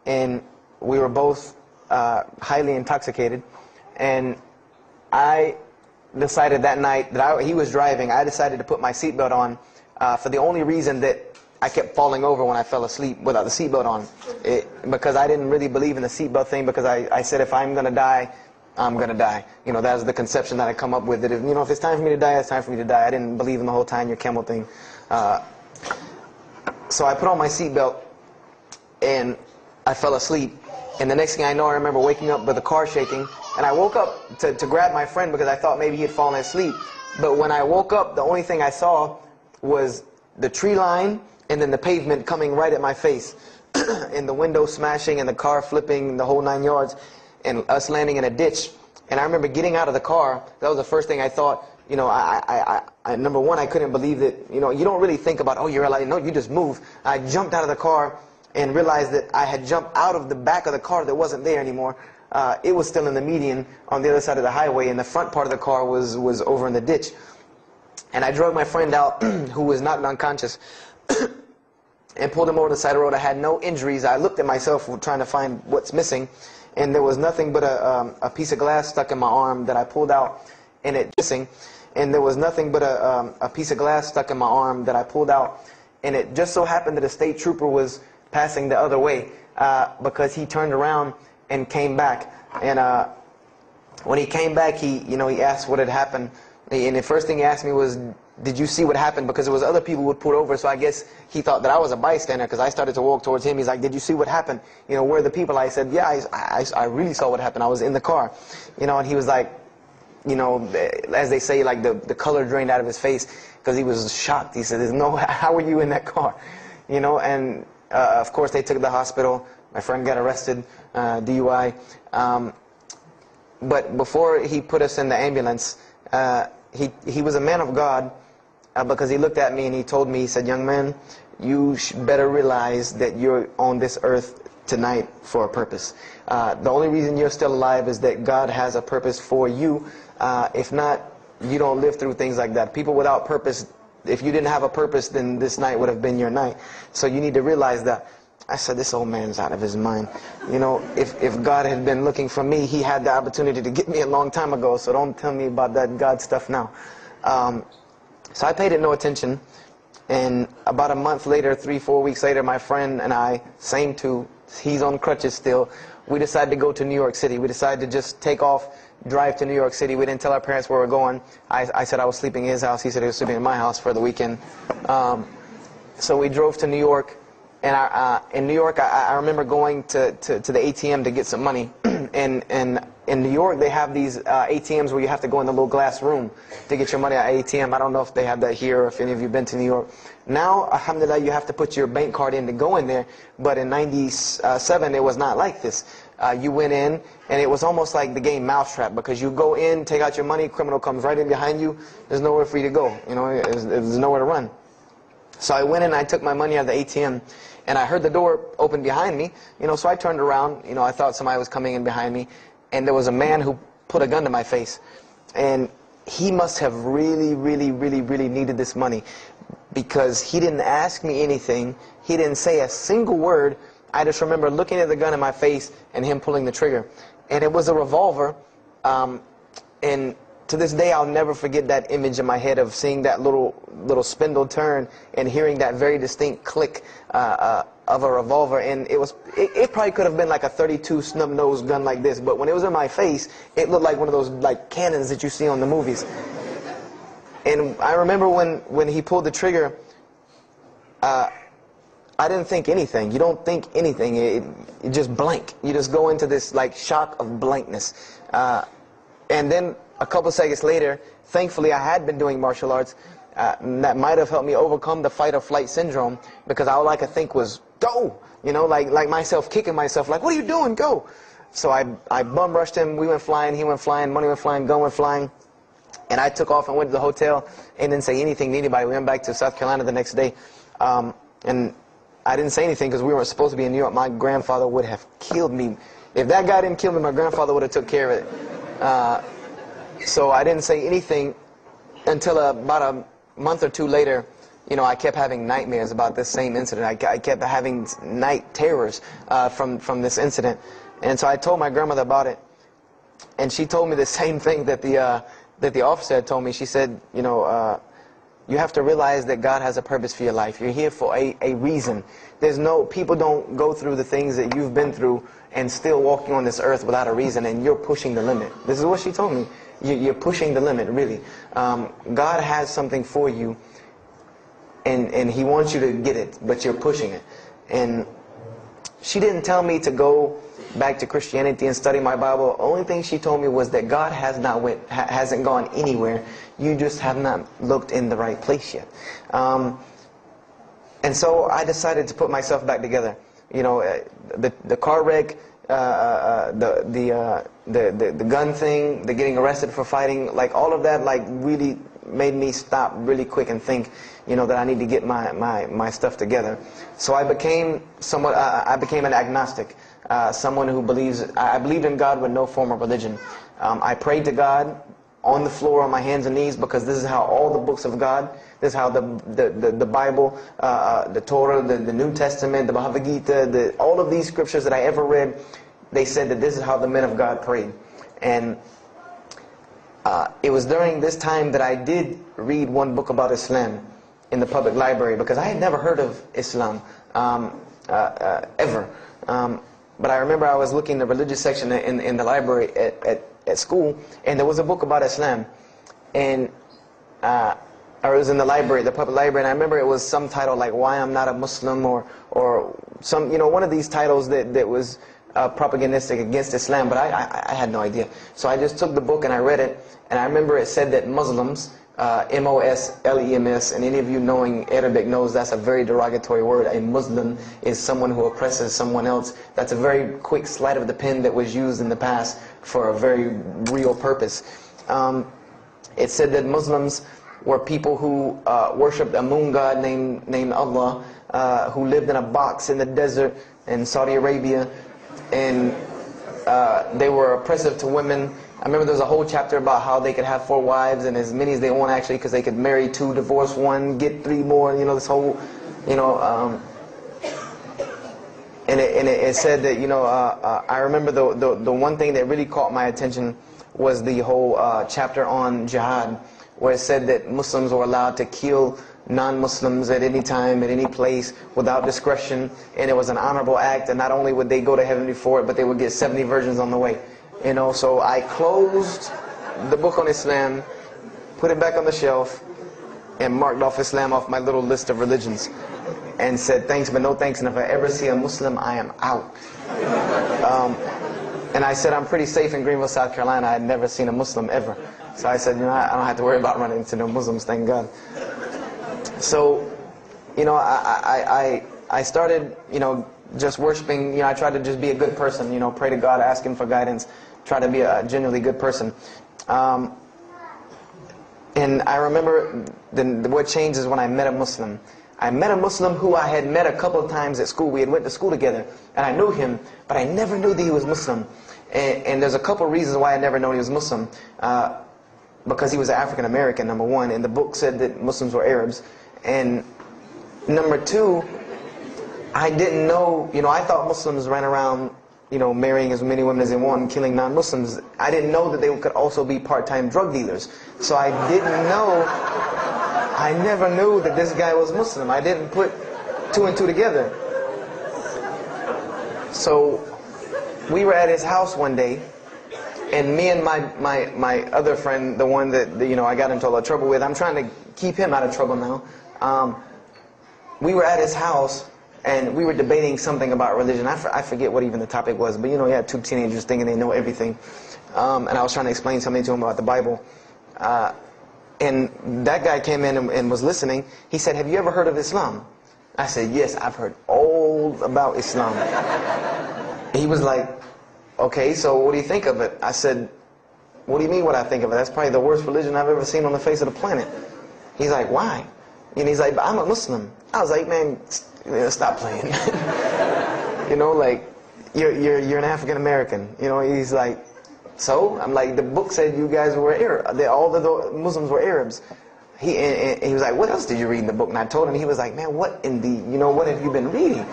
and we were both highly intoxicated, and I decided that night that he was driving, I decided to put my seatbelt on for the only reason that I kept falling over when I fell asleep without the seatbelt on, because I didn't really believe in the seatbelt thing, because I said if I'm going to die, I'm going to die. That was the conception that I come up with, that if it's time for me to die, it's time for me to die. I didn't believe in the whole tying your camel thing. So I put on my seatbelt, and I fell asleep. And the next thing I know, I remember waking up with the car shaking. And I woke up to grab my friend because I thought maybe he had fallen asleep. But when I woke up, the only thing I saw was the tree line and then the pavement coming right at my face. and the window smashing and the car flipping, the whole 9 yards, and us landing in a ditch. And I remember getting out of the car. That was the first thing I thought. You know, number one, I couldn't believe that, you know, you don't really think about, oh, you're alive. No, you just move. I jumped out of the car and realized that I had jumped out of the back of the car that wasn't there anymore. It was still in the median on the other side of the highway, and the front part of the car was over in the ditch. And I drug my friend out, who was not unconscious, and pulled him over the side of the road. I had no injuries. I looked at myself trying to find what's missing, and there was nothing but a piece of glass stuck in my arm that I pulled out, and it missing. And there was nothing but a piece of glass stuck in my arm that I pulled out, and it just so happened that a state trooper was passing the other way, because he turned around and came back. And when he came back, he asked what had happened. And the first thing he asked me was, did you see what happened? Because there was other people who would pull over, so I guess he thought that I was a bystander, because I started to walk towards him. He's like, did you see what happened? You know, where are the people? I said, yeah, I really saw what happened. I was in the car. You know, and he was like, you know, as they say, like the color drained out of his face, because he was shocked. He said, there's no, how were you in that car? You know, and of course they took to the hospital. My friend got arrested, DUI. But before he put us in the ambulance, he was a man of God, because he looked at me and he told me, he said, young man, you better realize that you're on this earth tonight for a purpose. The only reason you're still alive is that God has a purpose for you. If not, you don't live through things like that. People without purpose, if you didn't have a purpose, then this night would have been your night. So you need to realize that. I said, this old man's out of his mind. You know, if God had been looking for me, he had the opportunity to get me a long time ago, so don't tell me about that God stuff now. So I paid it no attention, and about a month later, 3-4 weeks later, my friend and I, same two, he's on crutches still, we decided to go to New York City. We decided to just take off, drive to New York City. We didn't tell our parents where we were going. I said I was sleeping in his house. He said he was sleeping in my house for the weekend. So we drove to New York. And in New York, I remember going to the ATM to get some money. And in New York, they have these ATMs where you have to go in the little glass room to get your money at ATM. I don't know if they have that here or if any of you have been to New York. Now, alhamdulillah, you have to put your bank card in to go in there. But in '97, it was not like this. You went in, and it was almost like the game Mousetrap, because you go in, take out your money, criminal comes right in behind you. There's nowhere for you to go. You know, there's nowhere to run. So I went in, I took my money out of the ATM, and I heard the door open behind me. You know, so I turned around. You know, I thought somebody was coming in behind me, and there was a man who put a gun to my face. And he must have really, really, really, really needed this money, because he didn't ask me anything. He didn't say a single word. I just remember looking at the gun in my face and him pulling the trigger. And it was a revolver. And to this day, I'll never forget that image in my head of seeing that little spindle turn and hearing that very distinct click of a revolver. And it probably could have been like a .32 snub-nosed gun like this, but when it was in my face, it looked like one of those like cannons that you see on the movies. And I remember when he pulled the trigger, I didn't think anything. You don't think anything. It just blank. You just go into this like shock of blankness. And then a couple seconds later, thankfully I had been doing martial arts. That might have helped me overcome the fight or flight syndrome, because all I could think was, go! You know, like myself kicking myself, like, what are you doing? Go! So I bum rushed him. We went flying. He went flying. Money went flying. Gun went flying. And I took off and went to the hotel and didn't say anything to anybody. We went back to South Carolina the next day. And I didn't say anything because we weren't supposed to be in New York. My grandfather would have killed me. If that guy didn't kill me, my grandfather would have took care of it. So I didn't say anything until about a month or two later. You know, I kept having nightmares about this same incident. I kept having night terrors from this incident. And so I told my grandmother about it. And she told me the same thing that the officer had told me. She said, you know, you have to realize that God has a purpose for your life. You're here for a reason. People don't go through the things that you've been through and still walking on this earth without a reason, and you're pushing the limit. This is what she told me. You're pushing the limit, really. God has something for you, and He wants you to get it, but you're pushing it. And she didn't tell me to go back to Christianity and study my Bible. The only thing she told me was that God hasn't gone anywhere. You just have not looked in the right place yet. And so I decided to put myself back together. the car wreck, the gun thing, the getting arrested for fighting, like all of that, like really made me stop really quick and think, that I need to get my stuff together. So I became an agnostic, someone who I believed in God with no form of religion. I prayed to God on the floor on my hands and knees, because this is how all the books of God, this is how the Bible, the Torah, the New Testament, the Bhagavad Gita, all of these scriptures that I ever read, they said that this is how the men of God prayed. And it was during this time that I did read one book about Islam in the public library, because I had never heard of Islam ever. But I remember I was looking in the religious section in the library at school, and there was a book about Islam, and or it was in the library, the public library, and I remember it was some title like "Why I'm Not a Muslim," or some, one of these titles that was propagandistic against Islam, but I had no idea. So I just took the book and I read it, and I remember it said that Muslims, M-O-S-L-E-M-S, and any of you knowing Arabic knows that's a very derogatory word. A Muslim is someone who oppresses someone else. That's a very quick sleight of the pen that was used in the past for a very real purpose. It said that Muslims were people who worshipped a moon god named Allah, who lived in a box in the desert in Saudi Arabia, and they were oppressive to women. I remember there was a whole chapter about how they could have 4 wives and as many as they want, actually, because they could marry 2, divorce 1, get 3 more, this whole, and it said that, I remember the one thing that really caught my attention was the whole chapter on jihad, where it said that Muslims were allowed to kill non-Muslims at any time, at any place, without discretion, and it was an honorable act, and not only would they go to heaven before it, but they would get 70 virgins on the way. So I closed the book on Islam, put it back on the shelf, and marked off Islam off my little list of religions, and said thanks but no thanks, and if I ever see a Muslim, I am out. And I said I'm pretty safe in Greenville, South Carolina. I had never seen a Muslim ever. So I said, I don't have to worry about running into no Muslims, thank God. So, I started, just worshiping. I tried to just be a good person, pray to God, ask Him for guidance, try to be a genuinely good person. And I remember what changed is when I met a Muslim. I met a Muslim who I had met a couple of times at school. We had went to school together, and I knew him, but I never knew that he was Muslim. And there's a couple of reasons why I never known he was Muslim. Because he was African American, number one, and the book said that Muslims were Arabs. And number two, I didn't know, I thought Muslims ran around, marrying as many women as they want and killing non-Muslims. I didn't know that they could also be part-time drug dealers. So I never knew that this guy was Muslim. I didn't put 2 and 2 together. So we were at his house one day, and me and my other friend, the one that I got into a lot of trouble with, I'm trying to keep him out of trouble now. We were at his house, and we were debating something about religion. I forget what even the topic was, but you had 2 teenagers thinking they know everything. And I was trying to explain something to him about the Bible. And that guy came in and was listening. He said, "Have you ever heard of Islam?" I said, "Yes, I've heard all about Islam." He was like, "Okay, so what do you think of it?" I said, "What do you mean what I think of it? That's probably the worst religion I've ever seen on the face of the planet." He's like, "Why?" And he's like, "But I'm a Muslim." I was like, "Man, stop playing." Like, you're an African American. He's like, "So?" I'm like, "The book said you guys were Arab. All the Muslims were Arabs." He was like, "What else did you read in the book?" And I told him. He was like, "Man, what in the, what have you been reading?"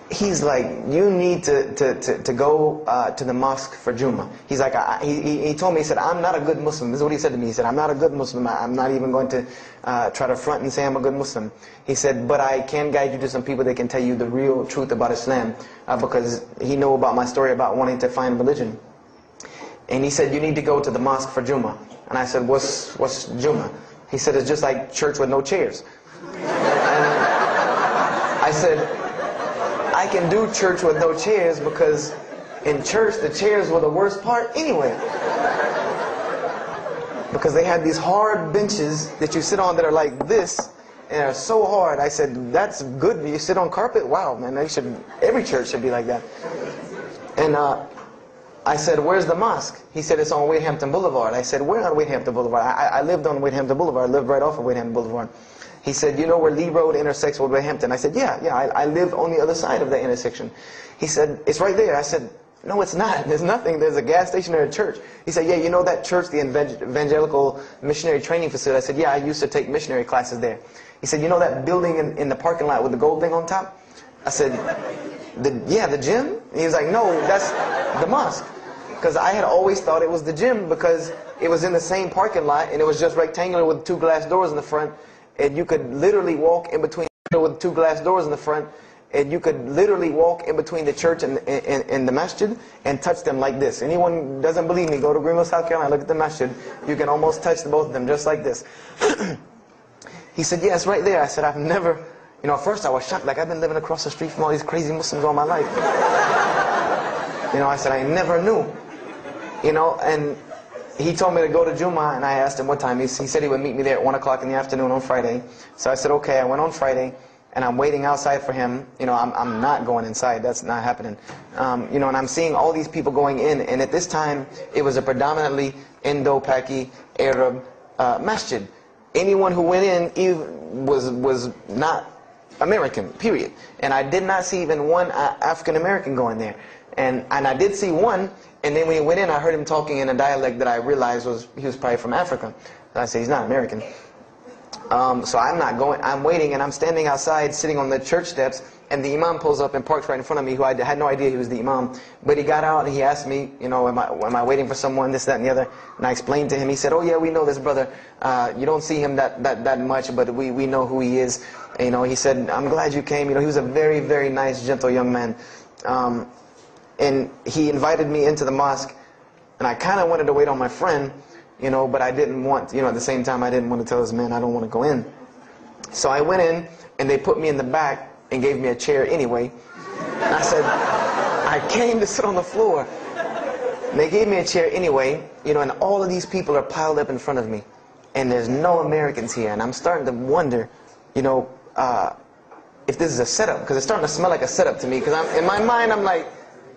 He's like, "You need to go to the mosque for Jummah." He's like, he told me, he said, "I'm not a good Muslim." This is what he said to me. He said, "I'm not a good Muslim. I'm not even going to try to front and say I'm a good Muslim." He said, "But I can guide you to some people that can tell you the real truth about Islam," because he knew about my story about wanting to find religion. And he said, "You need to go to the mosque for Jummah." And I said, What's Jummah?" He said, "It's just like church with no chairs." And I said, "I can do church with no chairs because in church the chairs were the worst part anyway. Because they had these hard benches that you sit on that are like this, and they're so hard. I said, that's good. You sit on carpet? Wow, man, every church should be like that. And I said, where's the mosque? He said, it's on Wade-Hampton Boulevard. I said, where on Wade-Hampton Boulevard? I lived on Wade-Hampton Boulevard. I lived right off of Wade-Hampton Boulevard. He said, you know where Lee Road intersects with Wade-Hampton? I said, yeah, I live on the other side of the intersection. He said, it's right there. I said, no, it's not. There's nothing. There's a gas station or a church. He said, yeah, you know that church, the Evangelical Missionary Training Facility? I said, yeah, I used to take missionary classes there. He said, you know that building in the parking lot with the gold thing on top? I said, yeah, the gym? He was like, no, that's the mosque. Because I had always thought it was the gym because it was in the same parking lot and it was just rectangular with 2 glass doors in the front, and you could literally walk in between with 2 glass doors in the front, and you could literally walk in between the church and the masjid and touch them like this. Anyone doesn't believe me, go to Greenville, South Carolina, look at the masjid. You can almost touch both of them just like this. He said, yeah, it's right there. I said, I've never, at first I was shocked, like I've been living across the street from all these crazy Muslims all my life. I said, I never knew. And he told me to go to Jummah, and I asked him what time. He said he would meet me there at 1 o'clock in the afternoon on Friday. So I said, okay. I went on Friday, and I'm waiting outside for him. I'm not going inside. That's not happening. And I'm seeing all these people going in, and at this time, it was a predominantly Indo-Paki Arab masjid. Anyone who went in was not American, period. And I did not see even one African-American going there. And I did see one, and then when he went in, I heard him talking in a dialect that I realized he was probably from Africa. And I said, he's not American. So I'm not going. I'm waiting, and I'm standing outside, sitting on the church steps, and the imam pulls up and parks right in front of me, who I had no idea he was the imam. But he got out, and he asked me, am I waiting for someone, this, that, and the other? And I explained to him. He said, oh, yeah, we know this brother. You don't see him that much, but we know who he is. And, he said, I'm glad you came. He was a very, very nice, gentle young man. And he invited me into the mosque, and I kind of wanted to wait on my friend, but I didn't want, at the same time I didn't want to tell this man I don't want to go in. So I went in, and they put me in the back and gave me a chair anyway. And I said, I came to sit on the floor. And they gave me a chair anyway, and all of these people are piled up in front of me. And there's no Americans here, and I'm starting to wonder, if this is a setup, because it's starting to smell like a setup to me, because in my mind I'm like,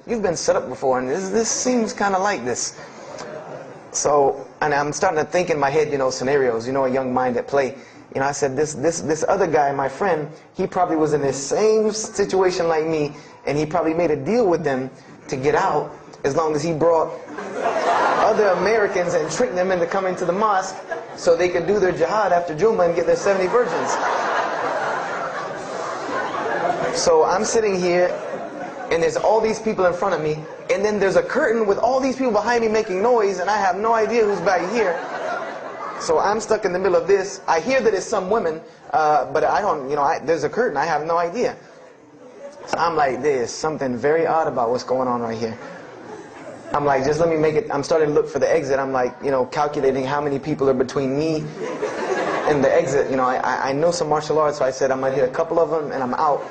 you've been set up before, and this seems kind of like this. So, and I'm starting to think in my head, scenarios, a young mind at play. I said, this other guy, my friend, he probably was in the same situation like me, and he probably made a deal with them to get out as long as he brought other Americans and tricked them into coming to the mosque so they could do their jihad after Jummah and get their 70 virgins. So I'm sitting here, and there's all these people in front of me, and then there's a curtain with all these people behind me making noise, and I have no idea who's back here. So I'm stuck in the middle of this. I hear that it's some women, but I don't, there's a curtain. I have no idea. So I'm like, there's something very odd about what's going on right here. I'm like, just let me make it. I'm starting to look for the exit. I'm like, calculating how many people are between me and the exit. I know some martial arts, so I said I'm going to hit a couple of them, and I'm out.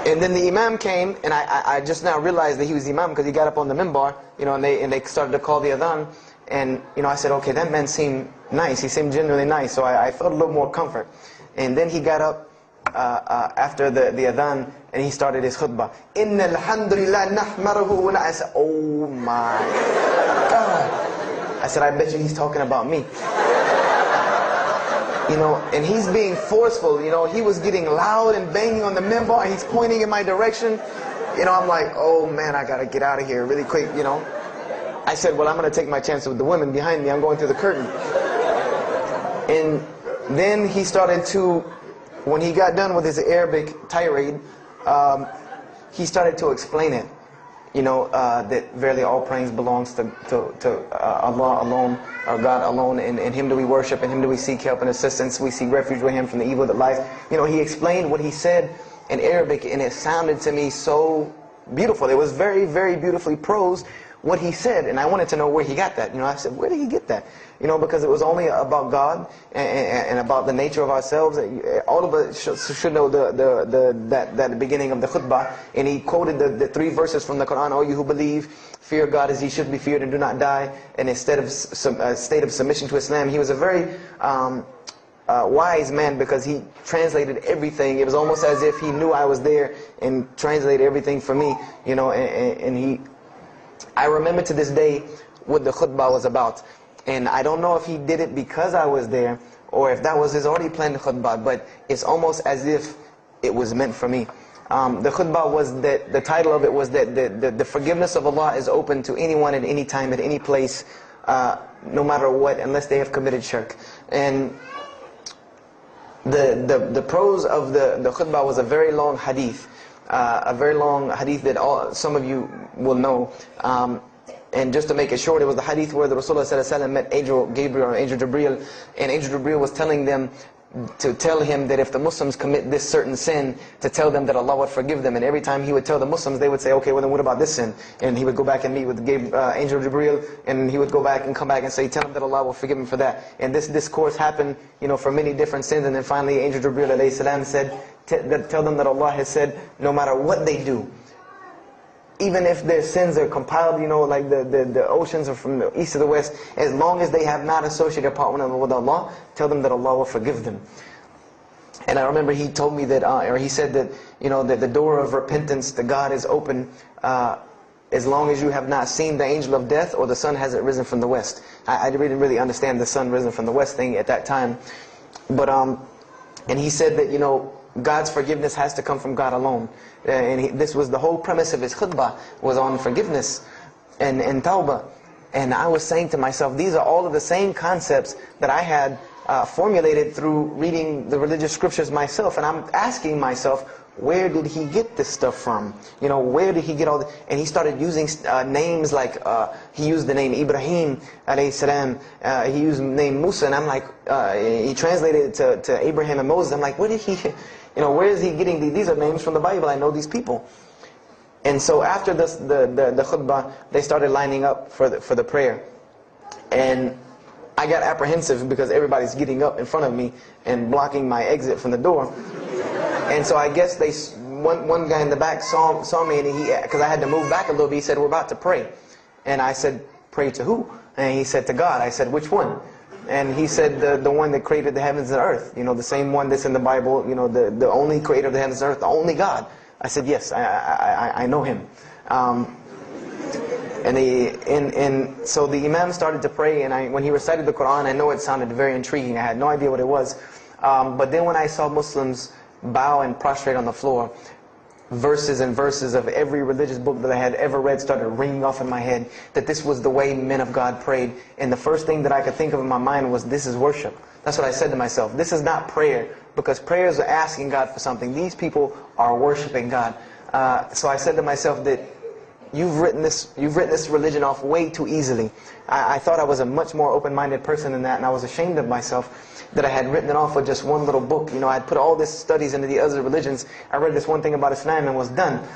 And then the imam came, and I just now realized that he was the imam because he got up on the minbar, and they started to call the adhan. And, I said, okay, that man seemed nice. He seemed genuinely nice. So I felt a little more comfort. And then he got up after the adhan, and he started his khutbah. Inna alhamdulillah nahmaruhu wa I said, oh my God. I said, I bet you he's talking about me. And he's being forceful. He was getting loud and banging on the minbar, and he's pointing in my direction. I'm like, oh man, I got to get out of here really quick, I said, well, I'm going to take my chance with the women behind me. I'm going through the curtain. And then he started to, when he got done with his Arabic tirade, he started to explain it. That verily all praise belongs to Allah alone, or God alone, and Him do we worship, and Him do we seek help and assistance. We seek refuge with Him from the evil that lies. He explained what he said in Arabic, and it sounded to me so beautiful. It was very, very beautifully prosed, what he said, and I wanted to know where he got that. I said, where did he get that? Because it was only about God and about the nature of ourselves. All of us should know that beginning of the khutbah, and he quoted the 3 verses from the Quran. O you who believe, fear God as He should be feared and do not die. And instead of a state of submission to Islam, he was a very wise man, because he translated everything. It was almost as if he knew I was there and translated everything for me, you know. I remember to this day what the khutbah was about. And I don't know if he did it because I was there, or if that was his already planned khutbah, but it's almost as if it was meant for me. The khutbah was that, the title of it was that the forgiveness of Allah is open to anyone at any time, at any place, no matter what, unless they have committed shirk. And the prose of the khutbah was a very long hadith, that some of you will know. And just to make it short, it was the hadith where the Rasulullah ﷺ met Angel Gabriel, or Angel Jibreel, and Angel Jibreel was telling them to tell him that if the Muslims commit this certain sin, to tell them that Allah would forgive them. And every time he would tell the Muslims, they would say, okay, well then what about this sin? And he would go back and meet with Angel Jibreel, and he would go back and come back and say, tell them that Allah will forgive him for that. And this discourse happened, you know, for many different sins. And then finally Angel Jibreel alayhi salam said, tell them that Allah has said, no matter what they do, even if their sins are compiled, you know, like the oceans are from the east to the west, as long as they have not associated a partner with Allah, tell them that Allah will forgive them. And I remember he told me that, or he said that, you know, that the door of repentance to God is open as long as you have not seen the angel of death or the sun hasn't risen from the west. I didn't really understand the sun risen from the west thing at that time. But, and he said that, you know, God's forgiveness has to come from God alone. And this was the whole premise of his khutbah, was on forgiveness and tawbah. And I was saying to myself, these are all of the same concepts that I had formulated through reading the religious scriptures myself. And I'm asking myself, where did he get this stuff from? You know, where did he get all this? And he started using names like, he used the name Ibrahim alayhi salam, he used the name Musa, and I'm like, he translated it to Abraham and Moses. I'm like, where did he, you know, where is he getting these are names from the Bible, I know these people. And so after this, the khutbah, they started lining up for the prayer. And I got apprehensive because everybody's getting up in front of me and blocking my exit from the door. And so I guess one guy in the back saw me, and because I had to move back a little bit, he said, we're about to pray. And I said, pray to who? And he said, to God. I said, which one? And he said, the one that created the heavens and earth. You know, the same one that's in the Bible, you know, the only creator of the heavens and earth, the only God. I said, yes, I know him. And so the Imam started to pray, and when he recited the Quran, I know it sounded very intriguing. I had no idea what it was. But then when I saw Muslims bow and prostrate on the floor, verses and verses of every religious book that I had ever read started ringing off in my head, that this was the way men of God prayed. And the first thing that I could think of in my mind was, this is worship. That's what I said to myself. This is not prayer, because prayers are asking God for something. These people are worshiping God. So I said to myself that you've written this religion off way too easily. I thought I was a much more open-minded person than that, and I was ashamed of myself that I had written it off with just one little book. You know, I'd put all these studies into the other religions. I read this one thing about Islam and was done.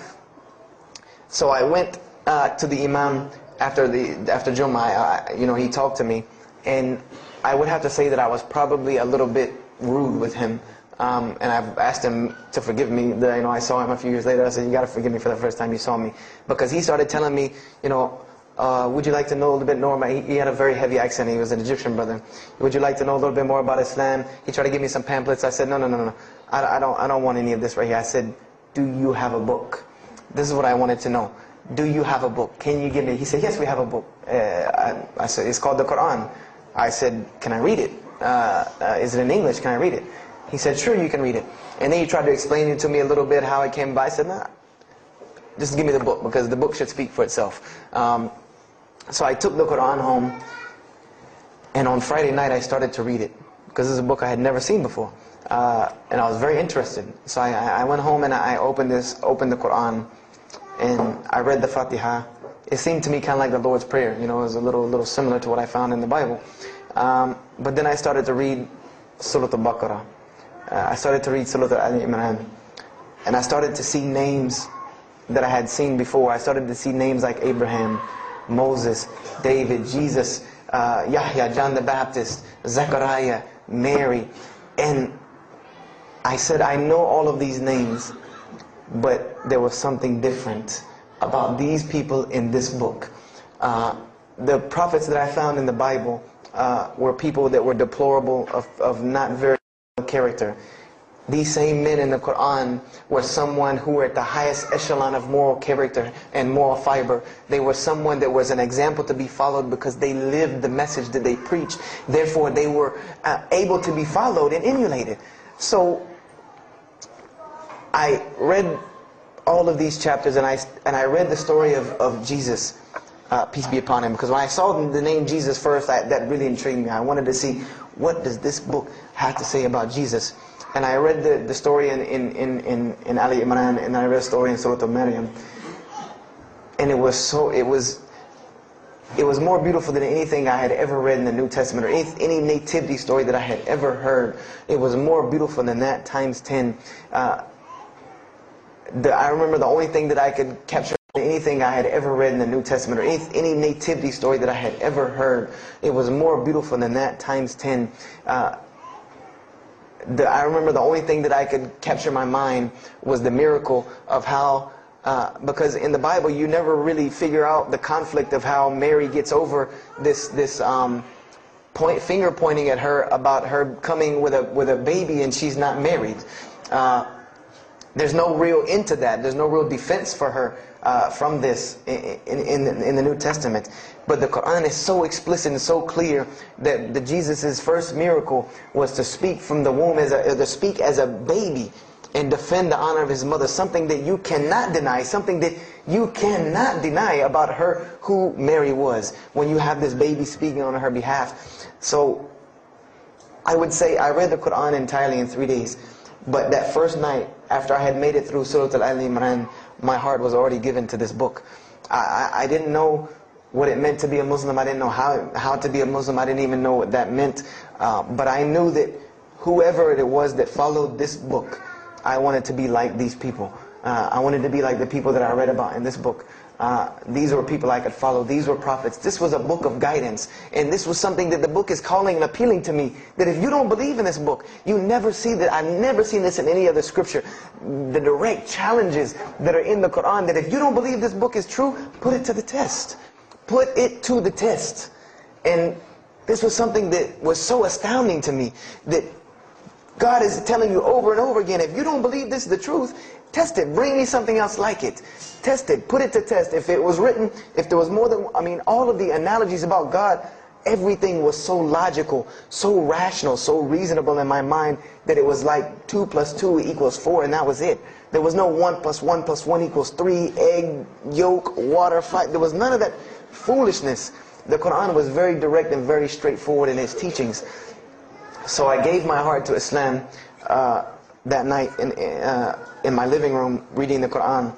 So I went to the Imam after Jummah. You know, he talked to me, and I would have to say that I was probably a little bit rude with him. And I've asked him to forgive me. You know, I saw him a few years later. I said, you got to forgive me for the first time you saw me, because he started telling me, you know, would you like to know a little bit more about, he had a very heavy accent, he was an Egyptian brother. Would you like to know a little bit more about Islam? He tried to give me some pamphlets. I said, no. I don't want any of this right here. I said, do you have a book? This is what I wanted to know. Do you have a book? Can you give me? He said, yes, we have a book. I said, it's called the Quran. I said, can I read it? Is it in English? Can I read it? He said, sure, you can read it. And then he tried to explain it to me a little bit, how it came by. I said, nah, just give me the book, because the book should speak for itself. So I took the Quran home, and on Friday night I started to read it, because this is a book I had never seen before. And I was very interested. So I went home and I opened the Quran, and I read the Fatiha. It seemed to me kind of like the Lord's Prayer. You know, it was a little similar to what I found in the Bible. But then I started to read Surah Al-Baqarah. I started to read Surah Al-Imran. And I started to see names that I had seen before. I started to see names like Abraham, Moses, David, Jesus, Yahya, John the Baptist, Zechariah, Mary. And I said, I know all of these names, but there was something different about these people in this book. The prophets that I found in the Bible were people that were deplorable, of not very character. These same men in the Quran were someone who were at the highest echelon of moral character and moral fiber. They were someone that was an example to be followed because they lived the message that they preached. Therefore, they were able to be followed and emulated. So, I read all of these chapters, and I read the story of Jesus, peace be upon him, because when I saw the name Jesus first, that really intrigued me. I wanted to see, what does this book have to say about Jesus? And I read the story in Ali Imran, and I read the story in Surah Al-Maryam, and it was more beautiful than anything I had ever read in the New Testament, or any nativity story that I had ever heard. It was more beautiful than that times 10. I remember the only thing that I could capture anything I had ever read in the New Testament, or any nativity story that I had ever heard. It was more beautiful than that times 10. I remember the only thing that I could capture in my mind was the miracle of how, because in the Bible you never really figure out the conflict of how Mary gets over this finger pointing at her about her coming with a baby and she's not married. There's no real end to that. There's no real defense for her from this in the New Testament. But the Quran is so explicit and so clear that Jesus' first miracle was to speak from the womb, to speak as a baby and defend the honor of his mother. Something that you cannot deny, something that you cannot deny about her, who Mary was, when you have this baby speaking on her behalf. So I would say I read the Quran entirely in 3 days. But that first night, after I had made it through Surah Al-Imran, my heart was already given to this book. I didn't know what it meant to be a Muslim. I didn't know how to be a Muslim. I didn't even know what that meant. But I knew that whoever it was that followed this book, I wanted to be like these people. I wanted to be like the people that I read about in this book. These were people I could follow. These were prophets. This was a book of guidance. And this was something that the book is calling and appealing to me. That if you don't believe in this book, you never see that. I've never seen this in any other scripture. The direct challenges that are in the Quran, that if you don't believe this book is true, put it to the test. Put it to the test. And this was something that was so astounding to me, that God is telling you over and over again, if you don't believe this is the truth, test it. Bring me something else like it. Test it. Put it to test. If it was written, if there was more than, all of the analogies about God, everything was so logical, so rational, so reasonable in my mind that it was like 2 + 2 = 4, and that was it. There was no 1 + 1 + 1 = 3, egg, yolk, water, fight. There was none of that foolishness. The Quran was very direct and very straightforward in its teachings. So I gave my heart to Islam that night in my living room, reading the Quran,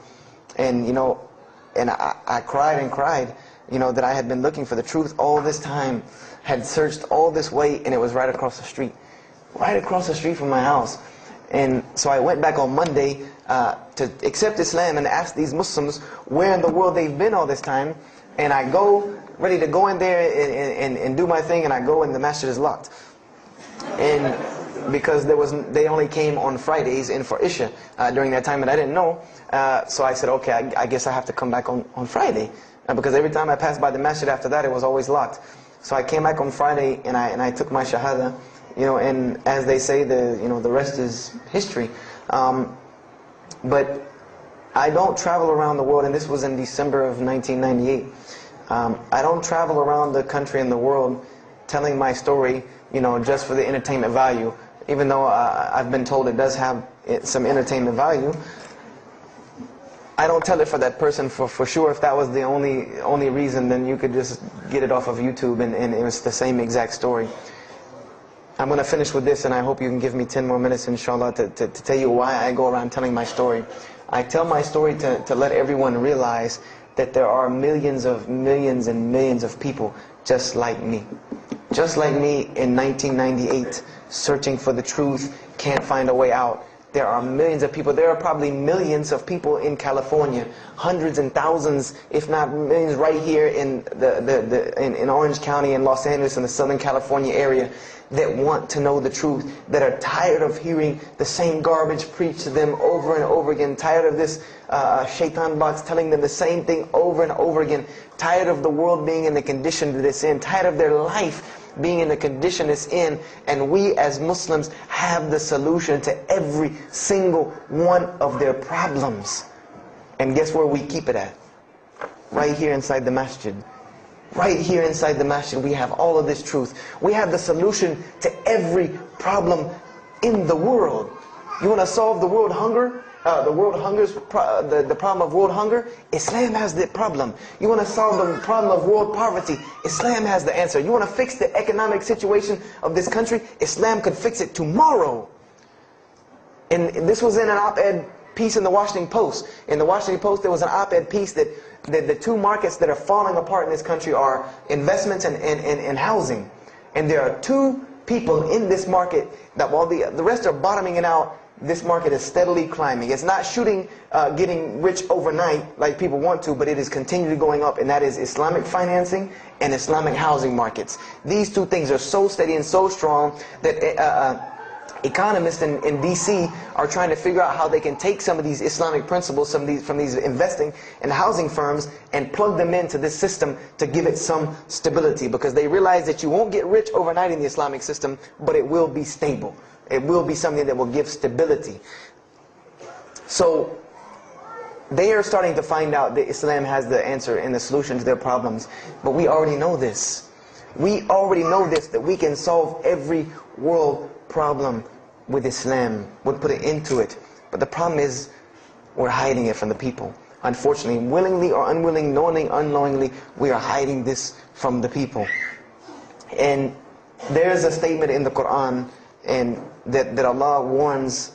and I cried and cried, that I had been looking for the truth all this time, had searched all this way, and it was right across the street from my house. And so I went back on Monday to accept Islam and ask these Muslims where in the world they've been all this time, and I go ready to go in there and do my thing, and I go and the masjid is locked. And because they only came on Fridays and for Isha during that time, and I didn't know. So I said, okay, I guess I have to come back on Friday, because every time I passed by the masjid after that, it was always locked. So I came back on Friday and I took my shahada, and as they say, the rest is history. But I don't travel around the world, and this was in December of 1998. I don't travel around the country and the world telling my story, just for the entertainment value. Even though I've been told it does have some entertainment value, I don't tell it for that person for sure. If that was the only reason, then you could just get it off of YouTube and it was the same exact story. I'm going to finish with this, and I hope you can give me 10 more minutes, inshallah, to tell you why I go around telling my story. I tell my story to let everyone realize that there are millions and millions of people just like me. Just like me in 1998, searching for the truth, can't find a way out. There are millions of people. There are probably millions of people in California, hundreds and thousands, if not millions, right here in in Orange County and Los Angeles in the Southern California area, that want to know the truth, that are tired of hearing the same garbage preached to them over and over again, tired of this shaitan box telling them the same thing over and over again. Tired of the world being in the condition that it's in. Tired of their life being in the condition it's in. And we as Muslims have the solution to every single one of their problems. And guess where we keep it at? Right here inside the masjid. Right here inside the masjid we have all of this truth. We have the solution to every problem in the world. You want to solve the world hunger? The problem of world hunger? Islam has the problem. You want to solve the problem of world poverty? Islam has the answer. You want to fix the economic situation of this country? Islam could fix it tomorrow. And this was in an op-ed piece in the Washington Post. In the Washington Post there was an op-ed piece that the two markets that are falling apart in this country are investments and housing. And there are two people in this market that while the rest are bottoming it out, this market is steadily climbing. It's not getting rich overnight like people want to, but it is continually going up, and that is Islamic financing and Islamic housing markets. These two things are so steady and so strong that economists in DC are trying to figure out how they can take some of these Islamic principles, from these investing and housing firms, and plug them into this system to give it some stability, because they realize that you won't get rich overnight in the Islamic system, but it will be stable. It will be something that will give stability. So they are starting to find out that Islam has the answer and the solution to their problems. But we already know this. We already know this, that we can solve every world problem with Islam. We'll put it into it. But the problem is we're hiding it from the people. Unfortunately, willingly or unwillingly, knowingly, unknowingly, we are hiding this from the people. And there's a statement in the Quran and that Allah warns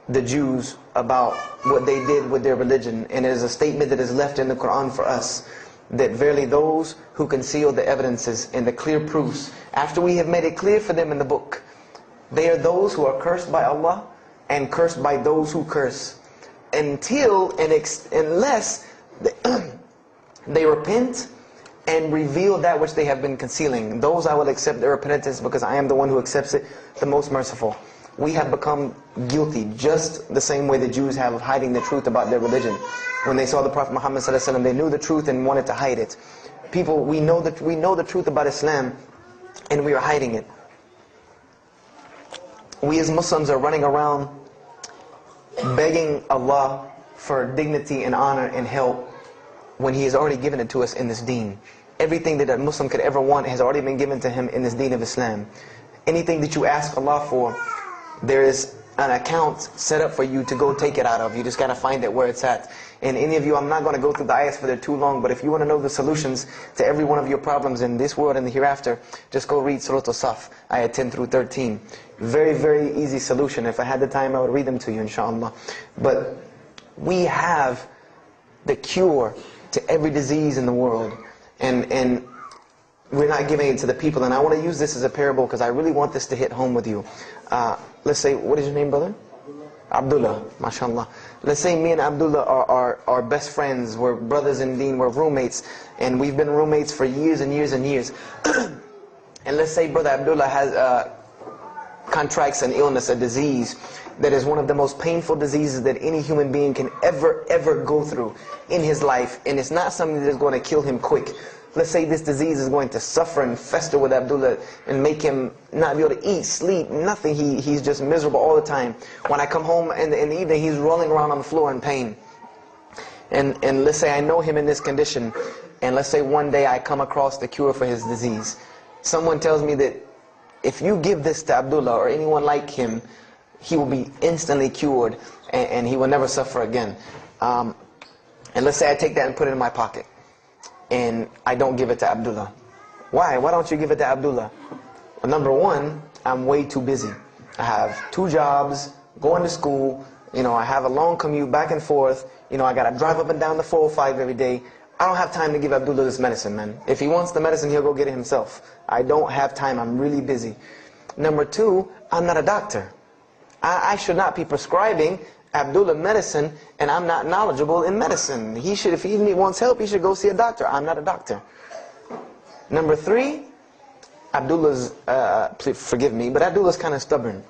the Jews about what they did with their religion. And it is a statement that is left in the Quran for us, that verily those who conceal the evidences and the clear proofs, after we have made it clear for them in the book, they are those who are cursed by Allah and cursed by those who curse, unless they repent and reveal that which they have been concealing. Those I will accept their repentance, because I am the one who accepts it, the most merciful. We have become guilty just the same way the Jews have of hiding the truth about their religion. When they saw the Prophet Muhammad ﷺ, they knew the truth and wanted to hide it. People, we know the truth about Islam, and we are hiding it. We as Muslims are running around begging Allah for dignity and honor and help, when He has already given it to us in this deen. Everything that a Muslim could ever want has already been given to him in this deen of Islam. Anything that you ask Allah for, there is an account set up for you to go take it out of. You just got to find it where it's at. And any of you, I'm not going to go through the ayahs for they're too long, but if you want to know the solutions to every one of your problems in this world and the hereafter, just go read Surah Al-Saf, ayah 10 through 13. Very, very easy solution. If I had the time, I would read them to you, inshallah. But we have the cure to every disease in the world, and we're not giving it to the people. And I want to use this as a parable because I really want this to hit home with you. Let's say, what is your name, brother? Abdullah, mashallah. Let's say me and Abdullah are best friends, we're brothers in deen, we're roommates, and we've been roommates for years and years and years. And let's say brother Abdullah has contracts an illness, a disease that is one of the most painful diseases that any human being can ever go through in his life, and it's not something that is going to kill him quick. Let's say this disease is going to suffer and fester with Abdullah and make him not be able to eat, sleep, nothing. He's just miserable all the time. When I come home in the evening, he's rolling around on the floor in pain. And let's say I know him in this condition, and let's say one day I come across the cure for his disease. Someone tells me that if you give this to Abdullah or anyone like him, he will be instantly cured and he will never suffer again. And let's say I take that and put it in my pocket, and I don't give it to Abdullah. Why? Why don't you give it to Abdullah? Well, number one, I'm way too busy. I have 2 jobs, going to school, I have a long commute back and forth, I got to drive up and down the 405 every day. I don't have time to give Abdullah this medicine, man. If he wants the medicine, he'll go get it himself. I don't have time, I'm really busy. Number 2, I'm not a doctor. I should not be prescribing Abdullah medicine, and I'm not knowledgeable in medicine. He should, if he wants help, he should go see a doctor. I'm not a doctor. Number 3, Abdullah's, please forgive me, but Abdullah's kind of stubborn.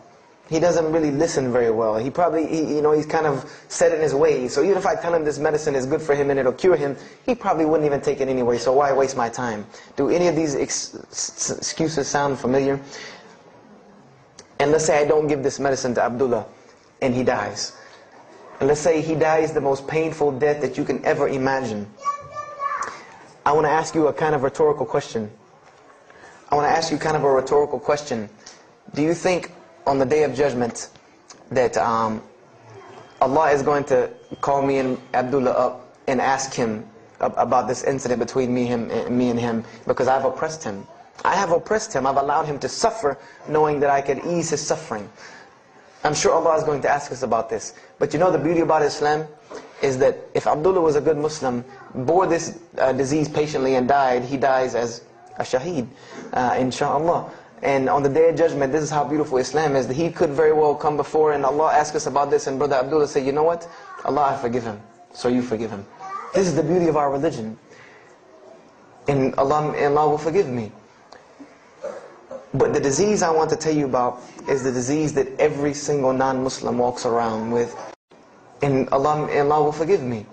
He doesn't really listen very well. He probably, he's kind of set in his ways. So even if I tell him this medicine is good for him and it'll cure him, he probably wouldn't even take it anyway. So why waste my time? Do any of these excuses sound familiar? And let's say I don't give this medicine to Abdullah and he dies. And let's say he dies the most painful death that you can ever imagine. I want to ask you a kind of rhetorical question. I want to ask you kind of a rhetorical question. Do you think on the Day of Judgment that Allah is going to call me and Abdullah up and ask him about this incident between me and him because I've oppressed him? I have oppressed him. I've allowed him to suffer knowing that I could ease his suffering. I'm sure Allah is going to ask us about this. But you know the beauty about Islam is that if Abdullah was a good Muslim, bore this disease patiently and died, he dies as a shaheed, inshaAllah. And on the Day of Judgment, this is how beautiful Islam is, that he could very well come before and Allah ask us about this and Brother Abdullah say, you know what? Allah, I forgive him. So you forgive him. This is the beauty of our religion. And Allah will forgive me. But the disease I want to tell you about is the disease that every single non-Muslim walks around with. And Allah will forgive me.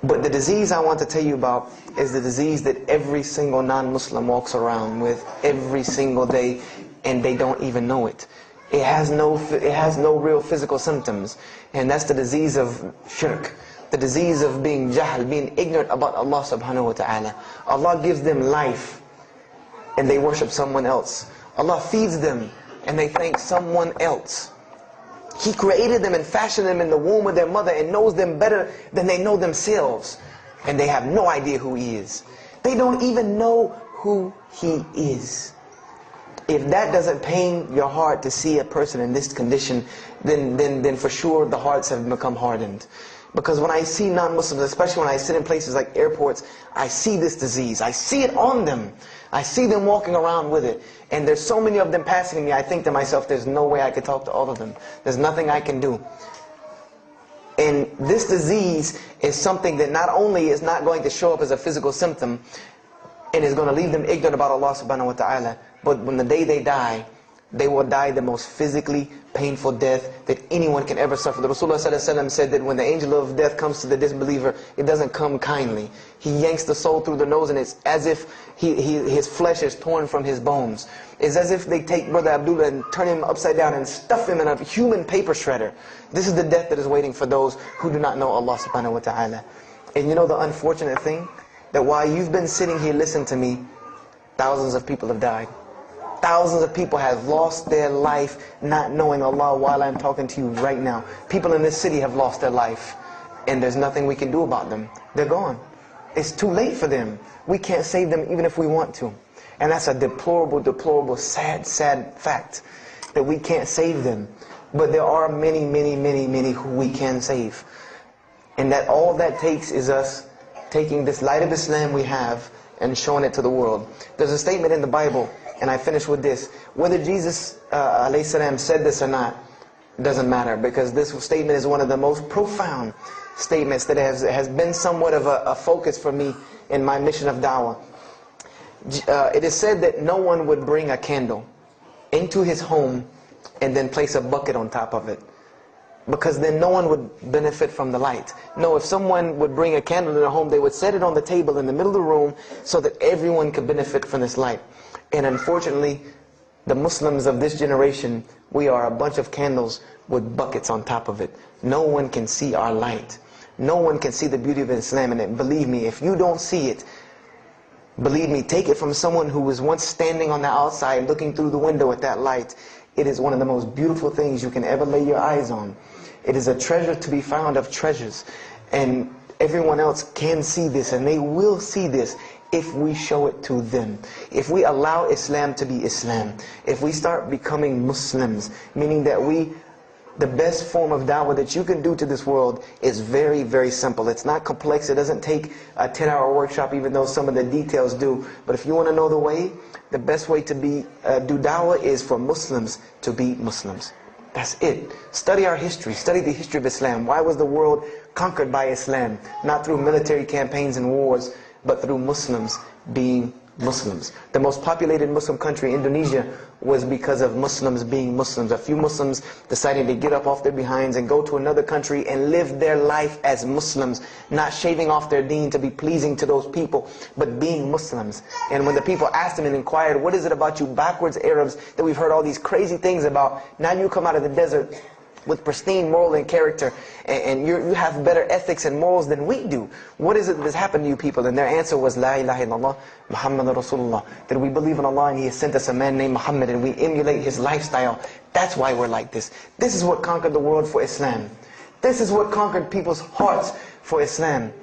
But the disease I want to tell you about is the disease that every single non-Muslim walks around with every single day, and they don't even know it. It has no real physical symptoms, and that's the disease of shirk, the disease of being jahl, being ignorant about Allah subhanahu wa ta'ala. Allah gives them life, and they worship someone else. Allah feeds them, and they thank someone else. He created them and fashioned them in the womb of their mother and knows them better than they know themselves. And they have no idea who He is. They don't even know who He is. If that doesn't pain your heart to see a person in this condition, then for sure the hearts have become hardened. Because when I see non-Muslims, especially when I sit in places like airports, I see this disease. I see it on them. I see them walking around with it. And there's so many of them passing me, I think to myself, there's no way I could talk to all of them. There's nothing I can do. And this disease is something that not only is not going to show up as a physical symptom, and is going to leave them ignorant about Allah subhanahu wa ta'ala, but when the day they die, they will die the most physically painful death that anyone can ever suffer. The Rasulullah said that when the angel of death comes to the disbeliever, it doesn't come kindly. He yanks the soul through the nose and it's as if his flesh is torn from his bones. It's as if they take Brother Abdullah and turn him upside down and stuff him in a human paper shredder. This is the death that is waiting for those who do not know Allah subhanahu wa ta'ala. And you know the unfortunate thing? That while you've been sitting here listening to me, thousands of people have died. Thousands of people have lost their life not knowing Allah while I'm talking to you right now. People in this city have lost their life, and there's nothing we can do about them. They're gone. It's too late for them. We can't save them even if we want to. And that's a deplorable, deplorable, sad, sad fact that we can't save them. But there are many, many, many, many who we can save. And that all that takes is us taking this light of Islam we have and showing it to the world. There's a statement in the Bible, and I finish with this. Whether Jesus ﷺ said this or not, doesn't matter, because this statement is one of the most profound statements that has been somewhat of a focus for me in my mission of da'wah. It is said that no one would bring a candle into his home and then place a bucket on top of it, because then no one would benefit from the light. No, if someone would bring a candle in their home, they would set it on the table in the middle of the room so that everyone could benefit from this light. And unfortunately, the Muslims of this generation, we are a bunch of candles with buckets on top of it. No one can see our light. No one can see the beauty of Islam. And believe me, if you don't see it, believe me, take it from someone who was once standing on the outside looking through the window at that light. It is one of the most beautiful things you can ever lay your eyes on. It is a treasure to be found of treasures. And everyone else can see this, and they will see this if we show it to them. If we allow Islam to be Islam. If we start becoming Muslims, meaning that the best form of da'wah that you can do to this world is very, very simple. It's not complex. It doesn't take a 10-hour workshop, even though some of the details do. But if you want to know the way, the best way to do da'wah is for Muslims to be Muslims. That's it. Study our history. Study the history of Islam. Why was the world conquered by Islam? Not through military campaigns and wars, but through Muslims being Muslims. The most populated Muslim country, Indonesia, was because of Muslims being Muslims. A few Muslims deciding to get up off their behinds and go to another country and live their life as Muslims, not shaving off their deen to be pleasing to those people, but being Muslims. And when the people asked them and inquired, what is it about you backwards Arabs that we've heard all these crazy things about? Now you come out of the desert with pristine moral and character, and you have better ethics and morals than we do. What is it that has happened to you people? And their answer was, La ilaha illallah, Muhammad Rasulullah. That we believe in Allah and He has sent us a man named Muhammad, and we emulate his lifestyle. That's why we're like this. This is what conquered the world for Islam. This is what conquered people's hearts for Islam.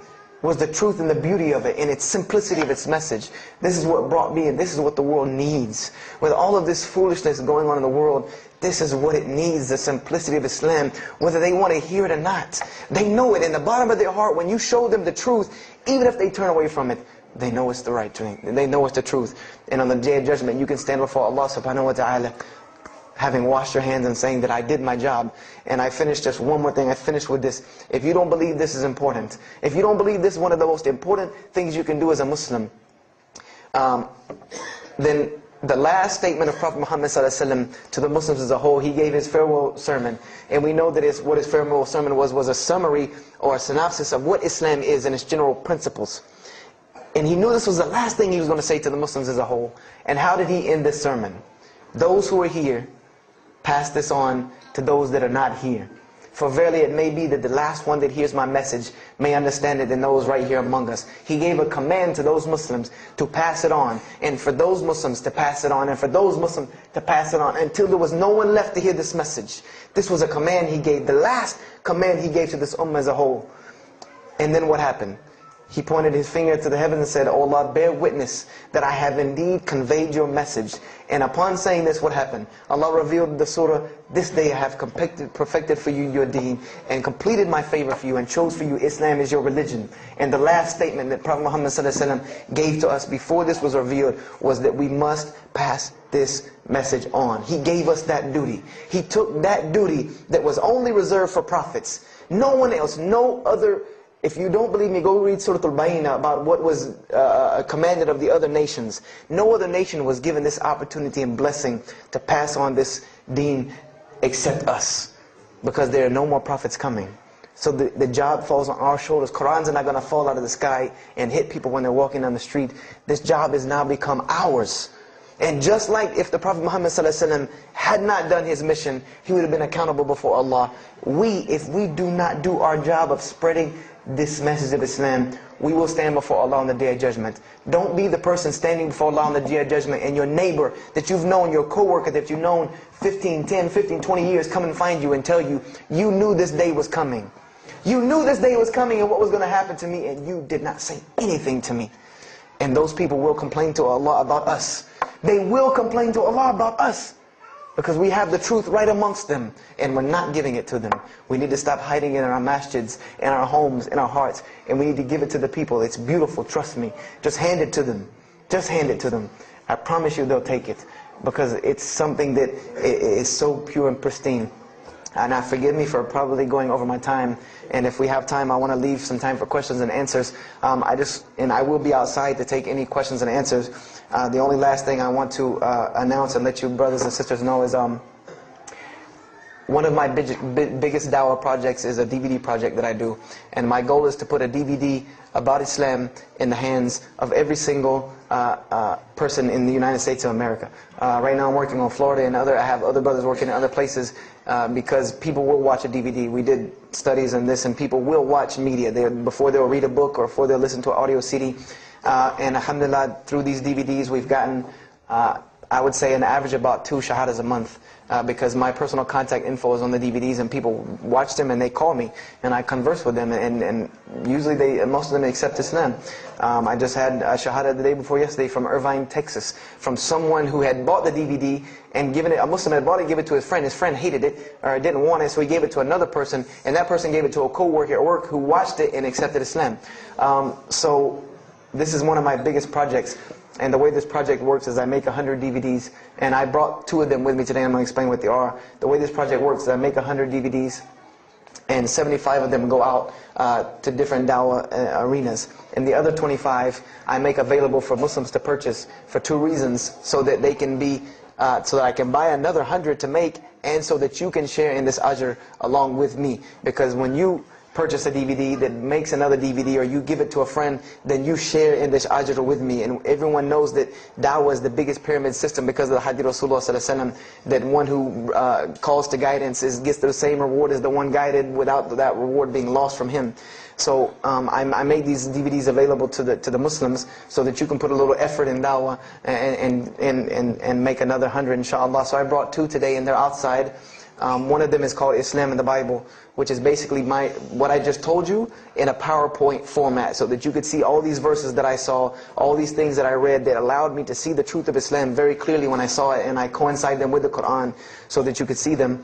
Was the truth and the beauty of it and its simplicity of its message. This is what brought me, and this is what the world needs. With all of this foolishness going on in the world, this is what it needs, the simplicity of Islam, whether they want to hear it or not. They know it in the bottom of their heart. When you show them the truth, even if they turn away from it, they know it's the right thing. They know it's the truth. And on the day of judgment, you can stand before Allah subhanahu wa ta'ala, having washed your hands and saying that I did my job. And I finished just one more thing. I finished with this. If you don't believe this is important, if you don't believe this is one of the most important things you can do as a Muslim, then the last statement of Prophet Muhammad ﷺ to the Muslims as a whole, he gave his farewell sermon. And we know that what his farewell sermon was a summary or a synopsis of what Islam is and its general principles. And he knew this was the last thing he was going to say to the Muslims as a whole. And how did he end this sermon? Those who are here, pass this on to those that are not here. For verily it may be that the last one that hears my message may understand it than those right here among us. He gave a command to those Muslims to pass it on, and for those Muslims to pass it on, and for those Muslims to pass it on, until there was no one left to hear this message. This was a command he gave, the last command he gave to this ummah as a whole. And then what happened? He pointed his finger to the heavens and said, "O Allah, bear witness that I have indeed conveyed your message." And upon saying this, what happened? Allah revealed the surah, "This day I have perfected for you your deen, and completed my favor for you, and chose for you Islam as your religion." And the last statement that Prophet Muhammad ﷺ gave to us before this was revealed was that we must pass this message on. He gave us that duty. He took that duty that was only reserved for prophets. No one else, no other. If you don't believe me, go read Surah Al-Bayna about what was commanded of the other nations. No other nation was given this opportunity and blessing to pass on this deen except us. Because there are no more prophets coming. So the job falls on our shoulders. Qurans are not going to fall out of the sky and hit people when they're walking down the street. This job has now become ours. And just like if the Prophet Muhammad ﷺ had not done his mission, he would have been accountable before Allah. If we do not do our job of spreading this message of Islam, we will stand before Allah on the Day of Judgment. Don't be the person standing before Allah on the Day of Judgment and your neighbor that you've known, your co-worker that you've known 10, 15, 20 years come and find you and tell you, you knew this day was coming. You knew this day was coming and what was going to happen to me, and you did not say anything to me. And those people will complain to Allah about us. They will complain to Allah about us. Because we have the truth right amongst them, and we're not giving it to them. We need to stop hiding it in our masjids, in our homes, in our hearts, and we need to give it to the people. It's beautiful, trust me. Just hand it to them. Just hand it to them. I promise you they'll take it, because it's something that is so pure and pristine. And now forgive me for probably going over my time, and if we have time, I want to leave some time for questions and answers. I will be outside to take any questions and answers. The only last thing I want to announce and let you brothers and sisters know is one of my biggest dawah projects is a DVD project that I do. And my goal is to put a DVD about Islam in the hands of every single person in the United States of America. Right now I'm working on Florida and I have other brothers working in other places because people will watch a DVD. We did studies on this, and people will watch media before they'll read a book or before they'll listen to an audio CD. And alhamdulillah, through these DVDs we've gotten, I would say, an average about 2 shahadas a month. Because my personal contact info is on the DVDs, and people watch them and they call me and I converse with them, and usually most of them accept Islam. I just had a shahada the day before yesterday from Irvine, Texas, from someone who had bought the DVD and given it, a Muslim had bought it, gave it to his friend. His friend hated it or didn't want it, so he gave it to another person, and that person gave it to a co-worker at work who watched it and accepted Islam. So this is one of my biggest projects. And the way this project works is I make 100 DVDs, and I brought 2 of them with me today. I'm going to explain what they are. The way this project works is I make 100 DVDs, and 75 of them go out to different dawah arenas. And the other 25 I make available for Muslims to purchase for two reasons: so that they can be, so that I can buy another 100 to make, and so that you can share in this ajr along with me. Because when you purchase a DVD that makes another DVD, or you give it to a friend, then you share in this ajr with me. And everyone knows that dawah is the biggest pyramid system because of the hadith Rasulullah sallallahu alaihi wasallam, that one who calls to guidance gets the same reward as the one guided, without that reward being lost from him. So I made these DVDs available to the Muslims, so that you can put a little effort in dawah and make another 100 inshallah. So I brought two today, and they're outside. One of them is called Islam in the Bible, which is basically what I just told you in a PowerPoint format, so that you could see all these verses that I saw, all these things that I read that allowed me to see the truth of Islam very clearly when I saw it, and I coincide them with the Quran so that you could see them.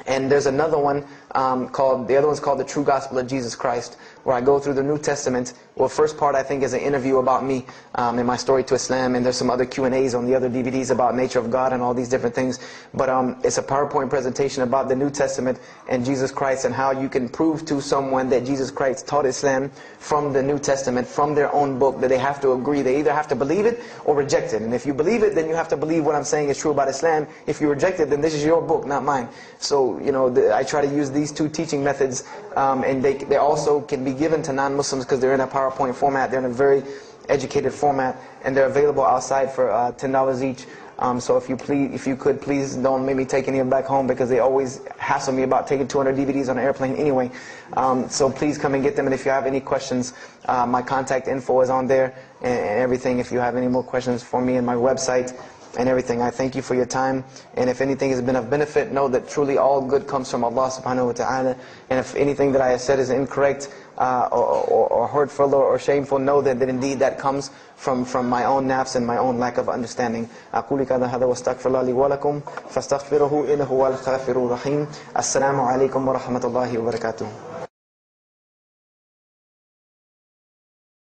And there's another one the other one's called The True Gospel of Jesus Christ, where I go through the New Testament. Well, first part I think is an interview about me and my story to Islam, and there's some other Q&As on the other DVDs about nature of God and all these different things. But it's a PowerPoint presentation about the New Testament and Jesus Christ, and how you can prove to someone that Jesus Christ taught Islam from the New Testament, from their own book, that they have to agree. They either have to believe it or reject it. And if you believe it, then you have to believe what I'm saying is true about Islam. If you reject it, then this is your book, not mine. So, I try to use these two teaching methods, and they also can be given to non-Muslims because they're in a PowerPoint format. They're in a very educated format, and they're available outside for $10 each. So if you could please don't make me take any of them back home, because they always hassle me about taking 200 DVDs on an airplane anyway. So please come and get them. And if you have any questions, my contact info is on there and everything. If you have any more questions for me, and my website and everything. I thank you for your time, and if anything has been of benefit, know that truly all good comes from Allah subhanahu wa ta'ala. And if anything that I have said is incorrect or hurtful or shameful, know that indeed that comes from my own nafs and my own lack of understanding. أقول هذا واستغفر الله لي ولكم فاستغفروه إنه هو الغفور الرحيم. السلام عليكم ورحمة الله وبركاته.